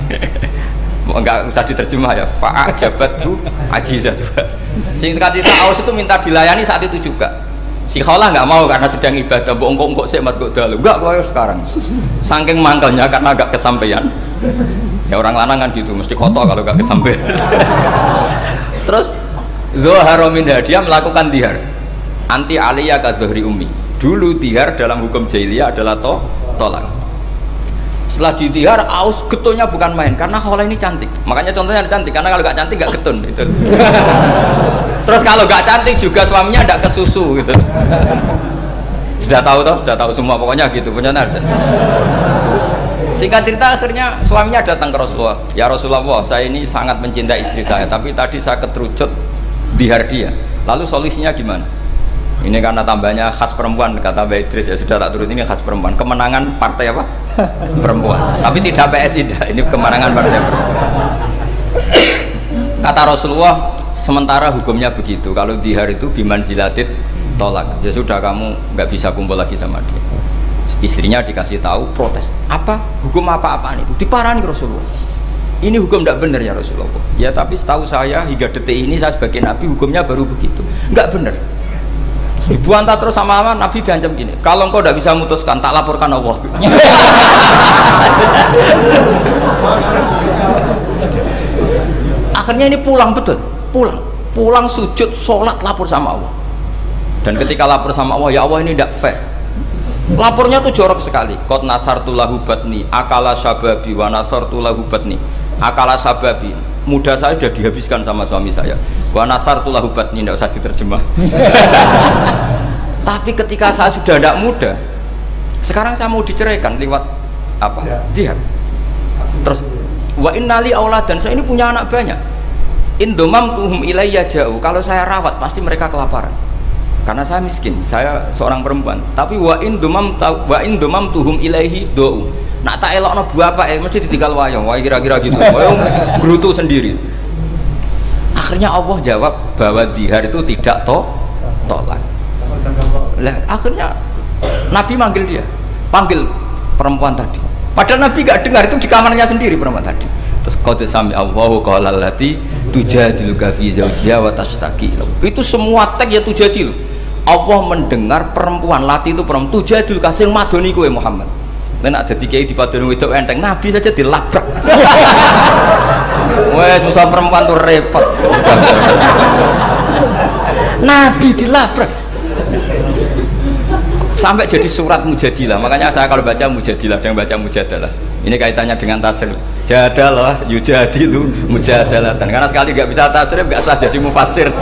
Enggak usah diterjemah ya. Fa'ajabatu ajizatuha. Singkat cerita Aus itu minta dilayani saat itu juga. Si Khawlah nggak mau karena sedang ibadah. Engkok sih mas kok dalu. Enggak kok sekarang. Saking mangkelnya karena agak kesampaian. Ya orang lanang kan gitu, mesti kotor kalau nggak kesampaian. Terus Zuhara min dia melakukan dihar. Anti aliyah ka dhuhri ummi. Dulu dihar dalam hukum jahiliyah adalah tolak. Setelah ditihar, Aus getulnya bukan main karena Khawlah ini cantik. Makanya contohnya cantik karena kalau nggak cantik nggak getun gitu. Terus kalau nggak cantik juga suaminya nggak kesusu gitu. Sudah tahu semua pokoknya gitu punya nada. Singkat cerita akhirnya suaminya datang ke Rasulullah. Ya Rasulullah, saya ini sangat mencintai istri saya, tapi tadi saya keterucut dihar dia. Lalu solusinya gimana? Ini karena tambahnya khas perempuan, kata Mbak Idris, ya sudah tak turut, ini khas perempuan. Kemenangan partai apa? Perempuan. Tapi tidak PSI, ini kemenangan partai perempuan. Kata Rasulullah, sementara hukumnya begitu. Kalau dihar itu biman zilatit tolak. Ya sudah, kamu nggak bisa kumpul lagi sama dia. Istrinya dikasih tahu, protes. Apa? Hukum apa-apaan itu? Diparani Rasulullah. Ini hukum tidak benar ya Rasulullah. Ya tapi setahu saya hingga detik ini saya sebagai Nabi hukumnya baru begitu. Nggak benar. Dibantah terus sama Nabi diancam gini, kalau engkau tidak bisa memutuskan tak laporkan Allah. Akhirnya ini pulang betul, pulang sujud sholat lapor sama Allah. Dan ketika lapor sama Allah, ya Allah ini tidak fair. Lapornya tuh jorok sekali. Qad nasartu lahu batni akala syababi wa nasartu lahu batni akala syababi. Muda saya sudah dihabiskan sama suami saya. Wa nasartu lahu batni, tidak usah diterjemah. Tapi ketika saya sudah tidak muda, sekarang saya mau diceraikan lewat apa? Dia. Terus wa innali auladan, saya ini punya anak banyak. Indomam tuhum ilayya jauh. Kalau saya rawat pasti mereka kelaparan. Karena saya miskin, saya seorang perempuan. Tapi wa indomam tuhum ilaihi do'u. Nak tak elokno bapak mesti ditinggal wayang, wah kira-kira gitu. Wayang gerutu sendiri. Akhirnya Allah jawab bahwa dihar itu tidak tolak. Lah akhirnya Nabi manggil dia, panggil perempuan tadi. Padahal Nabi gak dengar, itu di kamarnya sendiri perempuan tadi. Terus qad sami Allahu qala allati tujadiluka fi zawjiha wa tashtaki. Itu semua teks ya tujadilu. Allah mendengar perempuan lati itu perempuan tujadiluka sing madoni kowe Muhammad. Nek ada dikai di padon wedok enteng, Nabi saja dilabrak. Wes musuh perempuan tuh repot. Nabi dilabrak. Sampai jadi surat Mujadilah. Makanya saya kalau baca Mujadilah dan baca Mujadalah. Ini kaitannya dengan tasrif. Jadalah yujadilu mujadalatan. Karena sekali nggak bisa tasrif nggak sah jadi mufassir.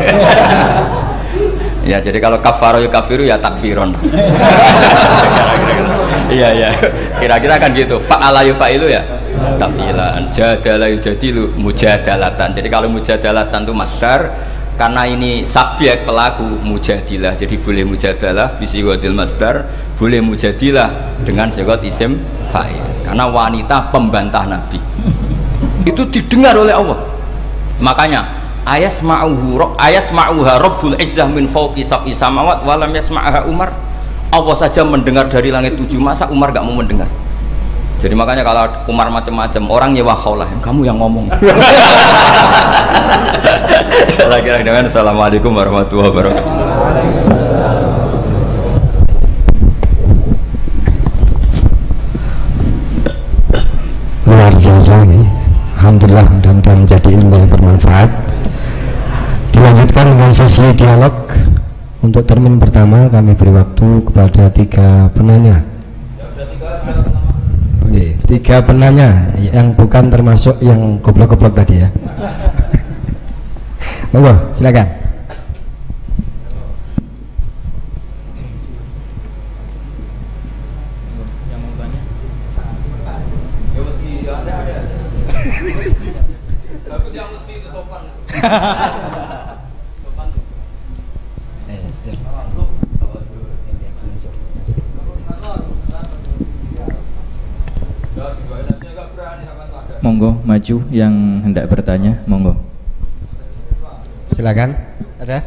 Ya jadi kalau kafaro ya kafiru ya takfiron. Iya ya. Kira-kira kan gitu. Fa'ala yufa'ilu ya tafilan. Jadalah yujadilu mujadalatan. Jadi kalau mujadalatan itu masdar, karena ini subjek pelaku mujadilah, jadi boleh mujadalah bisigotil masdar, boleh mujadilah dengan sigot isim fa'il. Karena wanita pembantah Nabi itu didengar oleh Allah. Makanya ayasma'uha rabbul izzah min fawqi sab'i samawat walam yasma'aha Umar. Allah saja mendengar dari langit 7, masa Umar gak mau mendengar? Jadi makanya kalau Umar macam-macam, orang nyewa Khawlah, kamu yang ngomong. Lagi-lagi dengan Assalamualaikum warahmatullahi wabarakatuh. Luar biasa nih. Alhamdulillah, mudah-mudahan menjadi ilmu yang bermanfaat. Dilanjutkan dengan sesi dialog. Untuk termin pertama kami beri waktu kepada 3 penanya. 3 penanya yang bukan termasuk yang goblok-goblok tadi ya. Monggo, silakan. Monggo maju yang hendak bertanya, monggo. Silakan. Ada?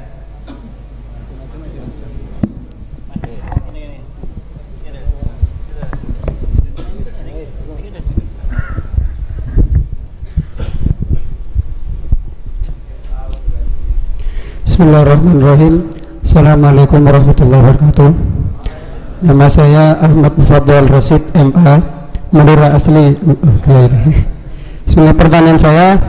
Bismillahirrahmanirrahim. Assalamualaikum warahmatullahi wabarakatuh. Nama saya Ahmad Mufaddal Rasid MA, Madura asli. Bismillah, pertanyaan saya,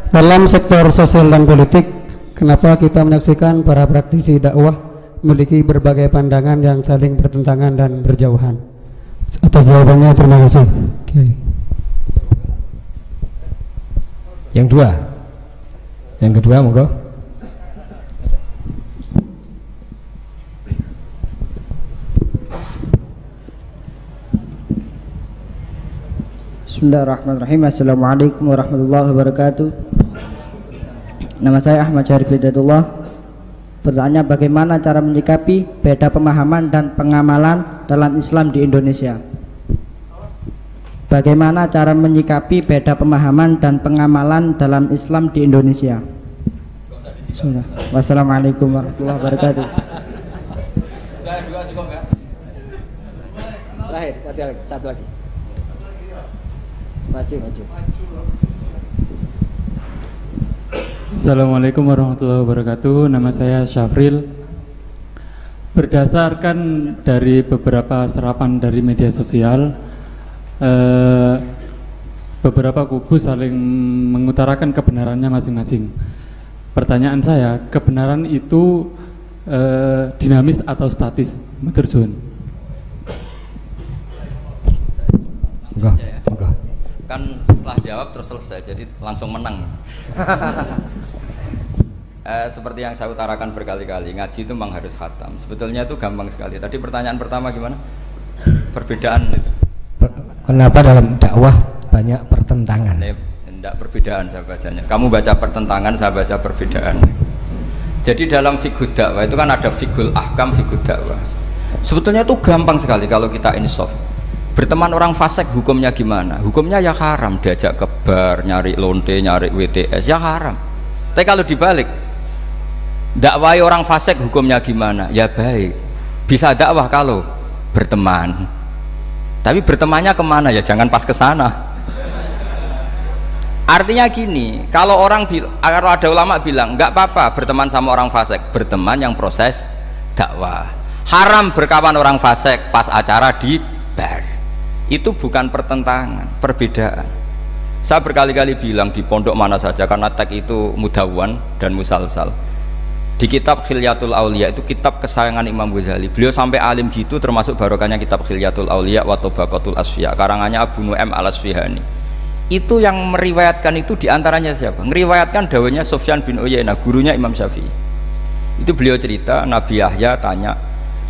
dalam sektor sosial dan politik, kenapa kita menyaksikan para praktisi dakwah memiliki berbagai pandangan yang saling bertentangan dan berjauhan? Atas jawabannya terima kasih. Yang kedua monggo. Bismillahirrahmanirrahim. Assalamualaikum warahmatullahi wabarakatuh. Nama saya Ahmad Syarif Hidayatullah. Pertanyaan, bagaimana cara menyikapi beda pemahaman dan pengamalan dalam Islam di Indonesia? Bagaimana cara menyikapi beda pemahaman dan pengamalan dalam Islam di Indonesia? Wassalamualaikum warahmatullahi wabarakatuh. Terakhir, satu lagi. Maju. Assalamualaikum warahmatullahi wabarakatuh. Nama saya Syafril. Berdasarkan dari beberapa serapan dari media sosial, beberapa kubu saling mengutarakan kebenarannya masing-masing. Pertanyaan saya, kebenaran itu dinamis atau statis? Matur Enggak. Kan setelah jawab terus selesai, jadi langsung menang. Seperti yang saya utarakan berkali-kali, ngaji itu memang harus khatam. Sebetulnya itu gampang sekali. Tadi pertanyaan pertama gimana? Perbedaan itu. Kenapa dalam dakwah banyak pertentangan? Tidak, perbedaan saya bacanya. Kamu baca pertentangan, saya baca perbedaan. Jadi dalam fiqh dakwah itu kan ada fiqhul ahkam, fiqh dakwah. Sebetulnya itu gampang sekali kalau kita insaf. Berteman orang fasik hukumnya gimana? Hukumnya ya haram, diajak ke bar, nyari lonte, nyari WTS, ya haram. Tapi kalau dibalik, dakwai orang fasik hukumnya gimana? Ya baik. Bisa dakwah kalau berteman. Tapi bertemannya kemana? Ya jangan pas ke sana. Artinya gini, kalau ada ulama bilang nggak apa-apa berteman sama orang fasik, berteman yang proses dakwah. Haram berkawan orang fasik pas acara di bar. Itu bukan pertentangan, perbedaan. Saya berkali-kali bilang di pondok mana saja, karena teks itu mudawwan dan musalsal. Di kitab Khilyatul Auliya, itu kitab kesayangan Imam Ghazali. Beliau sampai alim gitu, termasuk barokahnya kitab Khilyatul Auliya wa Tabaqatul Asfiya, karangannya Abu Nu'aim al-Asfihani. Itu yang meriwayatkan itu diantaranya siapa? Meriwayatkan dawuhnya Sufyan bin Uyainah, gurunya Imam Syafi'i. Itu beliau cerita, Nabi Yahya tanya,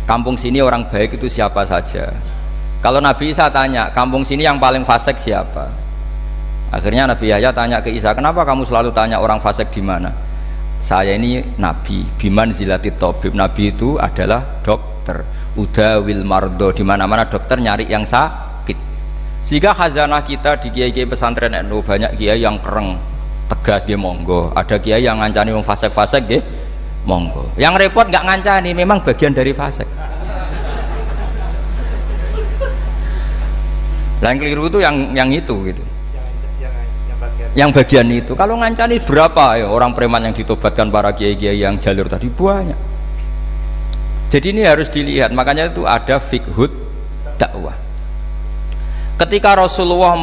kampung sini orang baik itu siapa saja? Kalau Nabi Isa tanya, kampung sini yang paling fasik siapa? Akhirnya Nabi Yahya tanya ke Isa, kenapa kamu selalu tanya orang fasik di mana? Saya ini Nabi, biman zilati tabib. Nabi itu adalah dokter. Udawil mardo, di mana-mana dokter nyari yang sakit. Sehingga khazanah kita di kiai-kiai pesantren NU banyak kiai yang kereng, tegas dia monggo. Ada kiai yang ngancani orang fasik-fasik dia monggo. Yang repot nggak ngancani, memang bagian dari fasik. Yang keliru itu yang itu gitu. Yang bagian itu. Kalau ngancani berapa ya orang preman yang ditobatkan para kiai-kiai yang jalur tadi banyak. Jadi ini harus dilihat. Makanya itu ada fiqhud dakwah. Ketika Rasulullah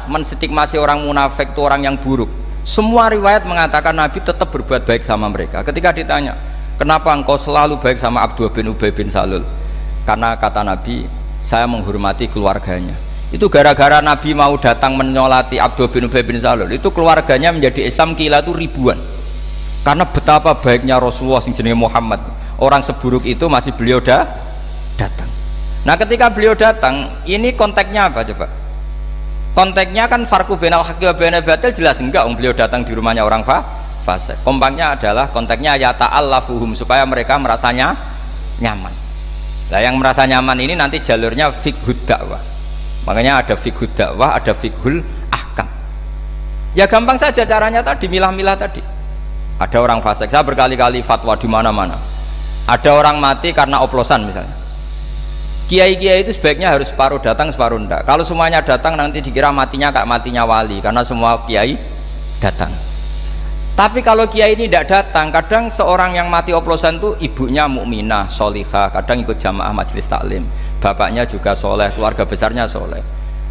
menstigmasi orang munafik itu orang yang buruk, semua riwayat mengatakan Nabi tetap berbuat baik sama mereka. Ketika ditanya, kenapa engkau selalu baik sama Abdullah bin Ubay bin Salul? Karena kata Nabi, saya menghormati keluarganya. Itu gara-gara Nabi mau datang menyolati Abdullah bin Ubay bin Salul, itu keluarganya menjadi Islam kila itu ribuan. Karena betapa baiknya Rasulullah sing jenenge Muhammad, orang seburuk itu masih beliau datang. Nah ketika beliau datang, ini konteksnya apa coba? Konteksnya kan farqu bainal haqqi wa bainal batil, jelas enggak beliau datang di rumahnya orang fasik. Kompaknya adalah konteksnya ya ta'allafuhum, supaya mereka merasa nyaman. Nah yang merasa nyaman ini nanti jalurnya fiqhud dakwah. Makanya ada fiqhud dakwah, ada fiqhul ahkam. Ya gampang saja caranya tadi, milah-milah tadi. Ada orang fasik, saya berkali-kali fatwa di mana-mana. Ada orang mati karena oplosan misalnya. Kiai-kiai itu sebaiknya harus separuh datang, separuh enggak. Kalau semuanya datang nanti dikira matinya kayak matinya wali, karena semua kiai datang. Tapi kalau kiai ini tidak datang, kadang seorang yang mati oplosan itu ibunya mukminah, solihah, kadang ikut jamaah majelis taklim, bapaknya juga soleh, keluarga besarnya soleh.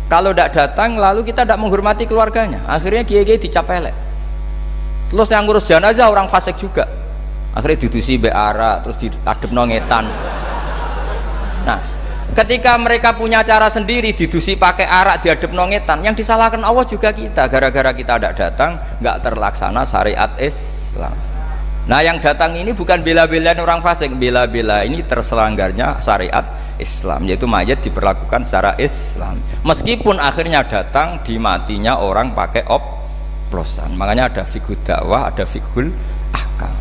Kalau tidak datang, lalu kita tidak menghormati keluarganya, akhirnya kiai-kiai dicap elek. Terus yang ngurus jenazah orang fasik juga, akhirnya didusi beara, terus diadep nongetan. Nah, ketika mereka punya cara sendiri, didusi pakai arak, diadep nongetan, yang disalahkan Allah juga kita, gara-gara kita tidak datang, nggak terlaksana syariat Islam. Nah yang datang ini bukan bela-belain orang fasik, bela-bela ini terselanggarnya syariat Islam, yaitu mayat diperlakukan secara Islam, meskipun akhirnya datang di matinya orang pakai oplosan. Makanya ada fiqhul dakwah, ada fiqhul ahkam.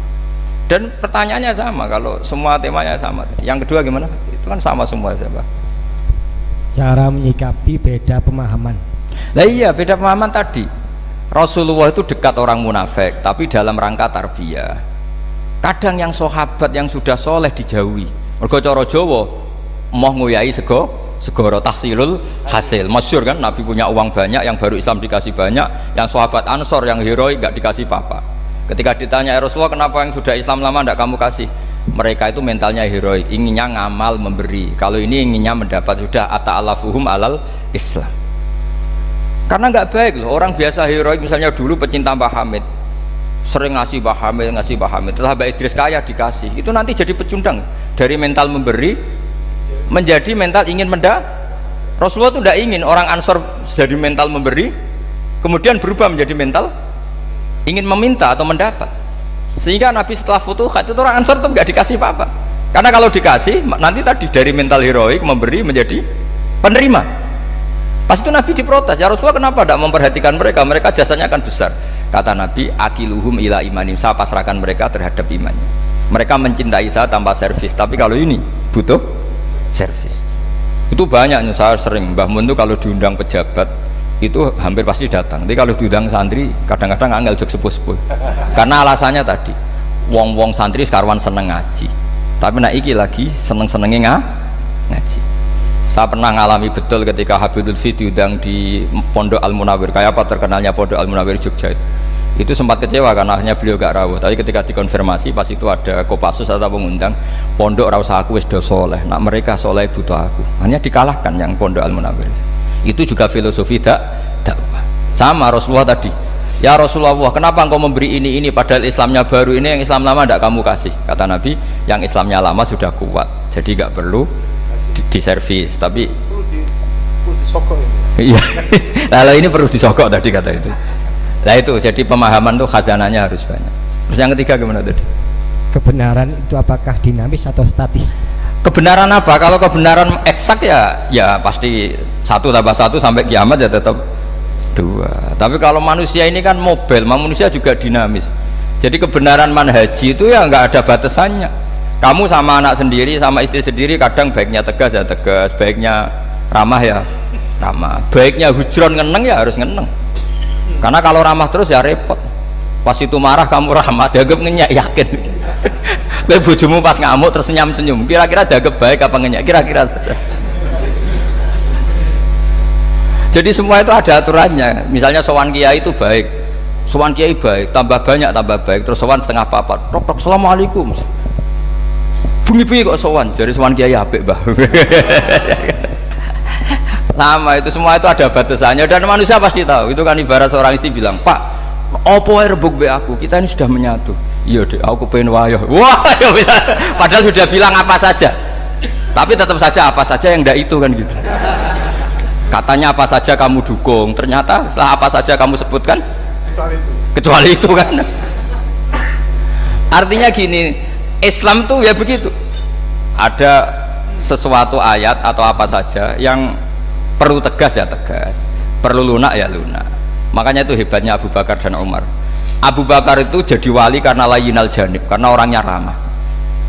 Dan pertanyaannya sama, kalau semua temanya sama. Yang kedua gimana? Itu kan sama semua siapa? Cara menyikapi beda pemahaman. Lah iya, beda pemahaman tadi. Rasulullah itu dekat orang munafik, tapi dalam rangka tarbiyah. Kadang yang sahabat yang sudah soleh dijauhi. Mergo cara Jawa, moh nguyai segoro tahsilul hasil. Masyhur kan, Nabi punya uang banyak, yang baru Islam dikasih banyak, yang sahabat Ansor yang heroik gak dikasih apa-apa. Ketika ditanya ya Rasulullah, kenapa yang sudah Islam lama tidak kamu kasih? Mereka itu mentalnya heroik, inginnya ngamal memberi. Kalau ini inginnya mendapat, sudah ata'alafuhum alal Islam. Karena nggak baik loh, orang biasa heroik misalnya dulu pecinta Mbah Hamid, sering ngasih Mbah Hamid. Setelah Mbak Idris kaya dikasih, itu nanti jadi pecundang. Dari mental memberi menjadi mental ingin mendapat. Rasulullah itu tidak ingin orang Ansor jadi mental memberi, kemudian berubah menjadi mental ingin meminta atau mendapat. Sehingga Nabi setelah futuhat itu orang Ansor itu nggak dikasih apa-apa, karena kalau dikasih nanti tadi dari mental heroik memberi menjadi penerima. Pas itu Nabi diprotes, ya Rasulullah kenapa tidak memperhatikan mereka, mereka jasanya akan besar. Kata Nabi, akiluhum ila imanim, saya pasrahkan mereka terhadap imannya. Mereka mencintai saya tanpa servis, tapi kalau ini butuh servis. Itu banyak, saya sering Mbah Mun itu kalau diundang pejabat itu hampir pasti datang. Tapi kalau diundang santri kadang-kadang angel jok sepuh-sepuh. Karena alasannya tadi, wong-wong santri sekarang seneng ngaji. Tapi nak iki lagi seneng-senengnya ngaji. Saya pernah ngalami betul ketika Habibul Fi diundang di Pondok Al Munawir. Kayak apa terkenalnya Pondok Al Munawir Jogja itu sempat kecewa karena akhirnya beliau gak rawuh. Tapi ketika dikonfirmasi pas itu ada Kopassus atau pengundang, pondok rawuh aku wis do soleh. Nak mereka soleh butuh aku. Hanya dikalahkan yang Pondok Al Munawir. Itu juga filosofi dakwah. Sama Rasulullah tadi, ya Rasulullah kenapa engkau memberi ini padahal Islamnya baru, ini yang Islam lama tidak kamu kasih. Kata Nabi, yang Islamnya lama sudah kuat, jadi nggak perlu diservis, tapi perlu disokok ini. Iya. Lalu ini perlu disokok tadi kata itu. Nah itu jadi pemahaman tuh khazanahnya harus banyak. Terus yang ketiga gimana tadi? Kebenaran itu apakah dinamis atau statis? Kebenaran apa? Kalau kebenaran eksak ya pasti 1 tambah 1 sampai kiamat ya tetap 2. Tapi kalau manusia ini kan mobil, manusia juga dinamis. Jadi kebenaran manhaji itu ya nggak ada batasannya. Kamu sama anak sendiri, sama istri sendiri, kadang baiknya tegas ya tegas, baiknya ramah ya ramah, baiknya hujron ngeneng ya harus ngeneng. Karena kalau ramah terus ya repot. Pas itu marah kamu ramah, dianggap ngenyak, yakin. Kowe bojomu pas ngamuk terus senyum-senyum, kira-kira dianggap baik apa ngenyak? Kira-kira saja. Jadi semua itu ada aturannya. Misalnya sowan kiai itu baik, sowan kiai baik, tambah banyak tambah baik, terus sowan setengah papat, tok assalamualaikum. Bunyi-bunyi kok sowan, jadi sowan kiai apik, Mbah. Sama itu, semua itu ada batasannya dan manusia pasti tahu. Itu kan ibarat seorang istri bilang, "Pak, opo wae rebuk be aku, kita ini sudah menyatu." Iya deh, aku pengen wayo. Wah, padahal sudah bilang apa saja, tapi tetap saja apa saja yang enggak itu kan gitu. Katanya apa saja kamu dukung, ternyata setelah apa saja kamu sebutkan kecuali itu kan. Artinya gini, Islam tuh ya begitu. Ada sesuatu ayat atau apa saja yang perlu tegas ya tegas, perlu lunak ya lunak. Makanya itu hebatnya Abu Bakar dan Umar. Abu Bakar itu jadi wali karena layinal janib, karena orangnya ramah.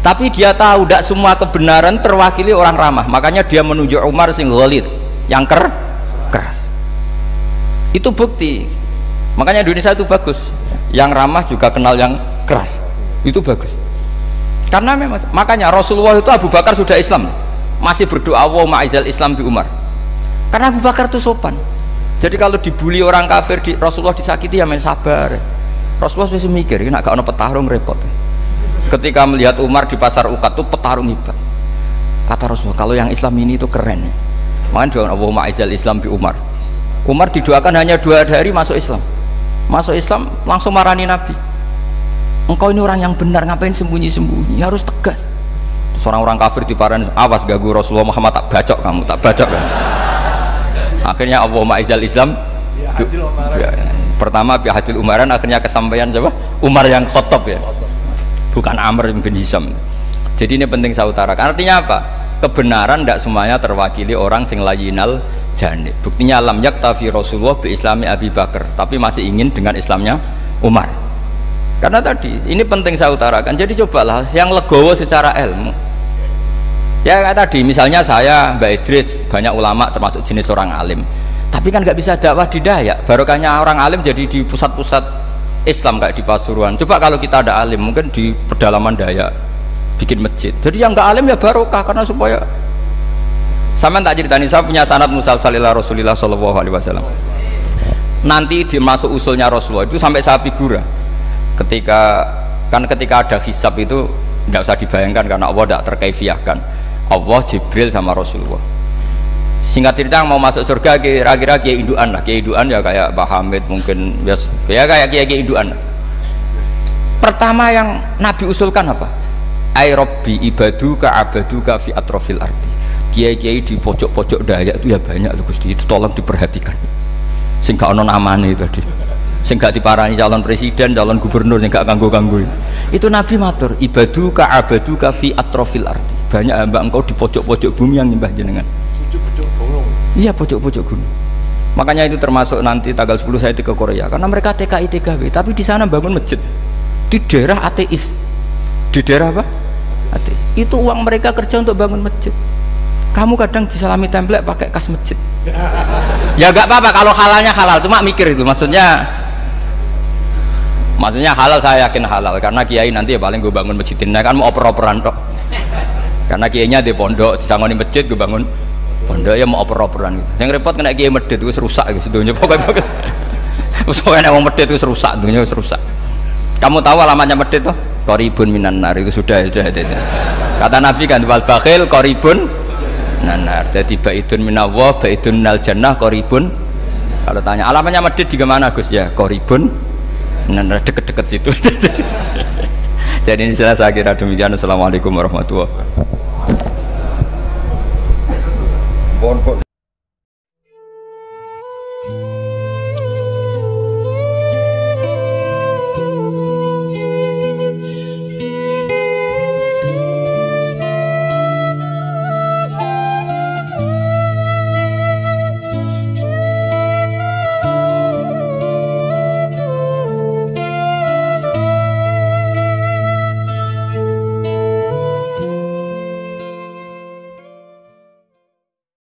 Tapi dia tahu tidak semua kebenaran terwakili orang ramah, makanya dia menunjuk Umar sing ghalid, yang keras. Itu bukti. Makanya Indonesia itu bagus, yang ramah juga kenal yang keras, itu bagus. Karena memang, makanya Rasulullah itu Abu Bakar sudah Islam, masih berdoa wa ma'izal Islam bi Umar. Karena Abu Bakar itu sopan. Jadi kalau dibully orang kafir, Rasulullah disakiti ya main sabar. Rasulullah sudah mikir, nak gak ono petarung repot. Ketika melihat Umar di pasar Uqad itu petarung hebat. Kata Rasulullah, kalau yang Islam ini itu keren. Makanya doa wa ma'izal Islam bi Umar. Umar didoakan hanya 2 hari masuk Islam. Masuk Islam langsung marani Nabi. Engkau ini orang yang benar, ngapain sembunyi-sembunyi? Harus tegas. Seorang orang kafir diparani, awas ganggu Rasulullah Muhammad, tak bacok kamu, tak bacok kan. Akhirnya Allahumma izal Islam pertama bihadil umaran, akhirnya kesampaian siapa? Umar yang khotob ya, bukan Amr bin Hisham. Jadi ini penting saya utarakan. Artinya apa? Kebenaran tidak semuanya terwakili orang sing layinal janib. Buktinya lam yaktafi Rasulullah bi islami Abi Bakar, tapi masih ingin dengan Islamnya Umar. Karena tadi ini penting saya utarakan. Jadi cobalah yang legowo secara ilmu. Ya kayak tadi misalnya saya Mbak Idris, banyak ulama termasuk jenis orang alim, tapi kan nggak bisa dakwah di Dayak. Barokahnya orang alim jadi di pusat-pusat Islam kayak di Pasuruan. Coba kalau kita ada alim mungkin di pedalaman Dayak bikin masjid. Jadi yang nggak alim ya barokah, karena supaya sama tak ceritani, saya punya sanad musalsal ila Rasulillah sallallahu alaihi wasallam. Nanti dimasuk usulnya Rasulullah itu sampai saya figura. Ketika ada hisab itu tidak usah dibayangkan karena Allah tidak terkaifiahkan. Allah, Jibril sama Rasulullah. Singkat cerita yang mau masuk surga kira-kira kiai induan lah. Kiai induan ya kayak Mbah Hamid mungkin ya kayak kiai induan. Pertama yang Nabi usulkan apa? Ai Rabbi ibaduka abaduka fi atrofil ardi. Kiai-kiai di pojok-pojok Dayak itu ya banyak tuh Gusti, itu tolong diperhatikan. Sing gak ono namane tadi. Sing gak diparani calon presiden, calon gubernur sing gak ganggu-ganggu. Itu Nabi matur, ibaduka abaduka fi atrofil ardi. Banyak hamba engkau di pojok-pojok bumi yang nyembah jenengan. Pojok-pojok gunung. Iya, pojok-pojok gunung. Makanya itu termasuk nanti tanggal 10 saya ke Korea, karena mereka TKI TKW, tapi di sana bangun masjid di daerah ateis. Di daerah apa? Ateis. Itu uang mereka kerja untuk bangun masjid. Kamu kadang disalami template pakai kas masjid. Ya gak apa-apa kalau halalnya halal, cuma mikir itu maksudnya halal, saya yakin halal karena kiai nanti ya paling gue bangun masjid ini kan mau oper-operan tok. Karena kiainya di pondok disangoni masjid, gue bangun pondok ya mau oper-operan gitu. Yang repot kena kiai medit itu rusak gitu dunia pokoknya. Pokoknya mau medit itu rusak, dunia rusak. Kamu tahu alamatnya medit tuh? Qoribun minan nar, itu sudah. Kata Nabi kan wal bakhil qoribun nanar, jadi baitun minallah baitun minal jannah qoribun. Kalau tanya alamatnya medit di mana Gus, ya qoribun nanar, deket-deket situ. Jadi ini saya kira demikian. Assalamualaikum warahmatullahi wabarakatuh.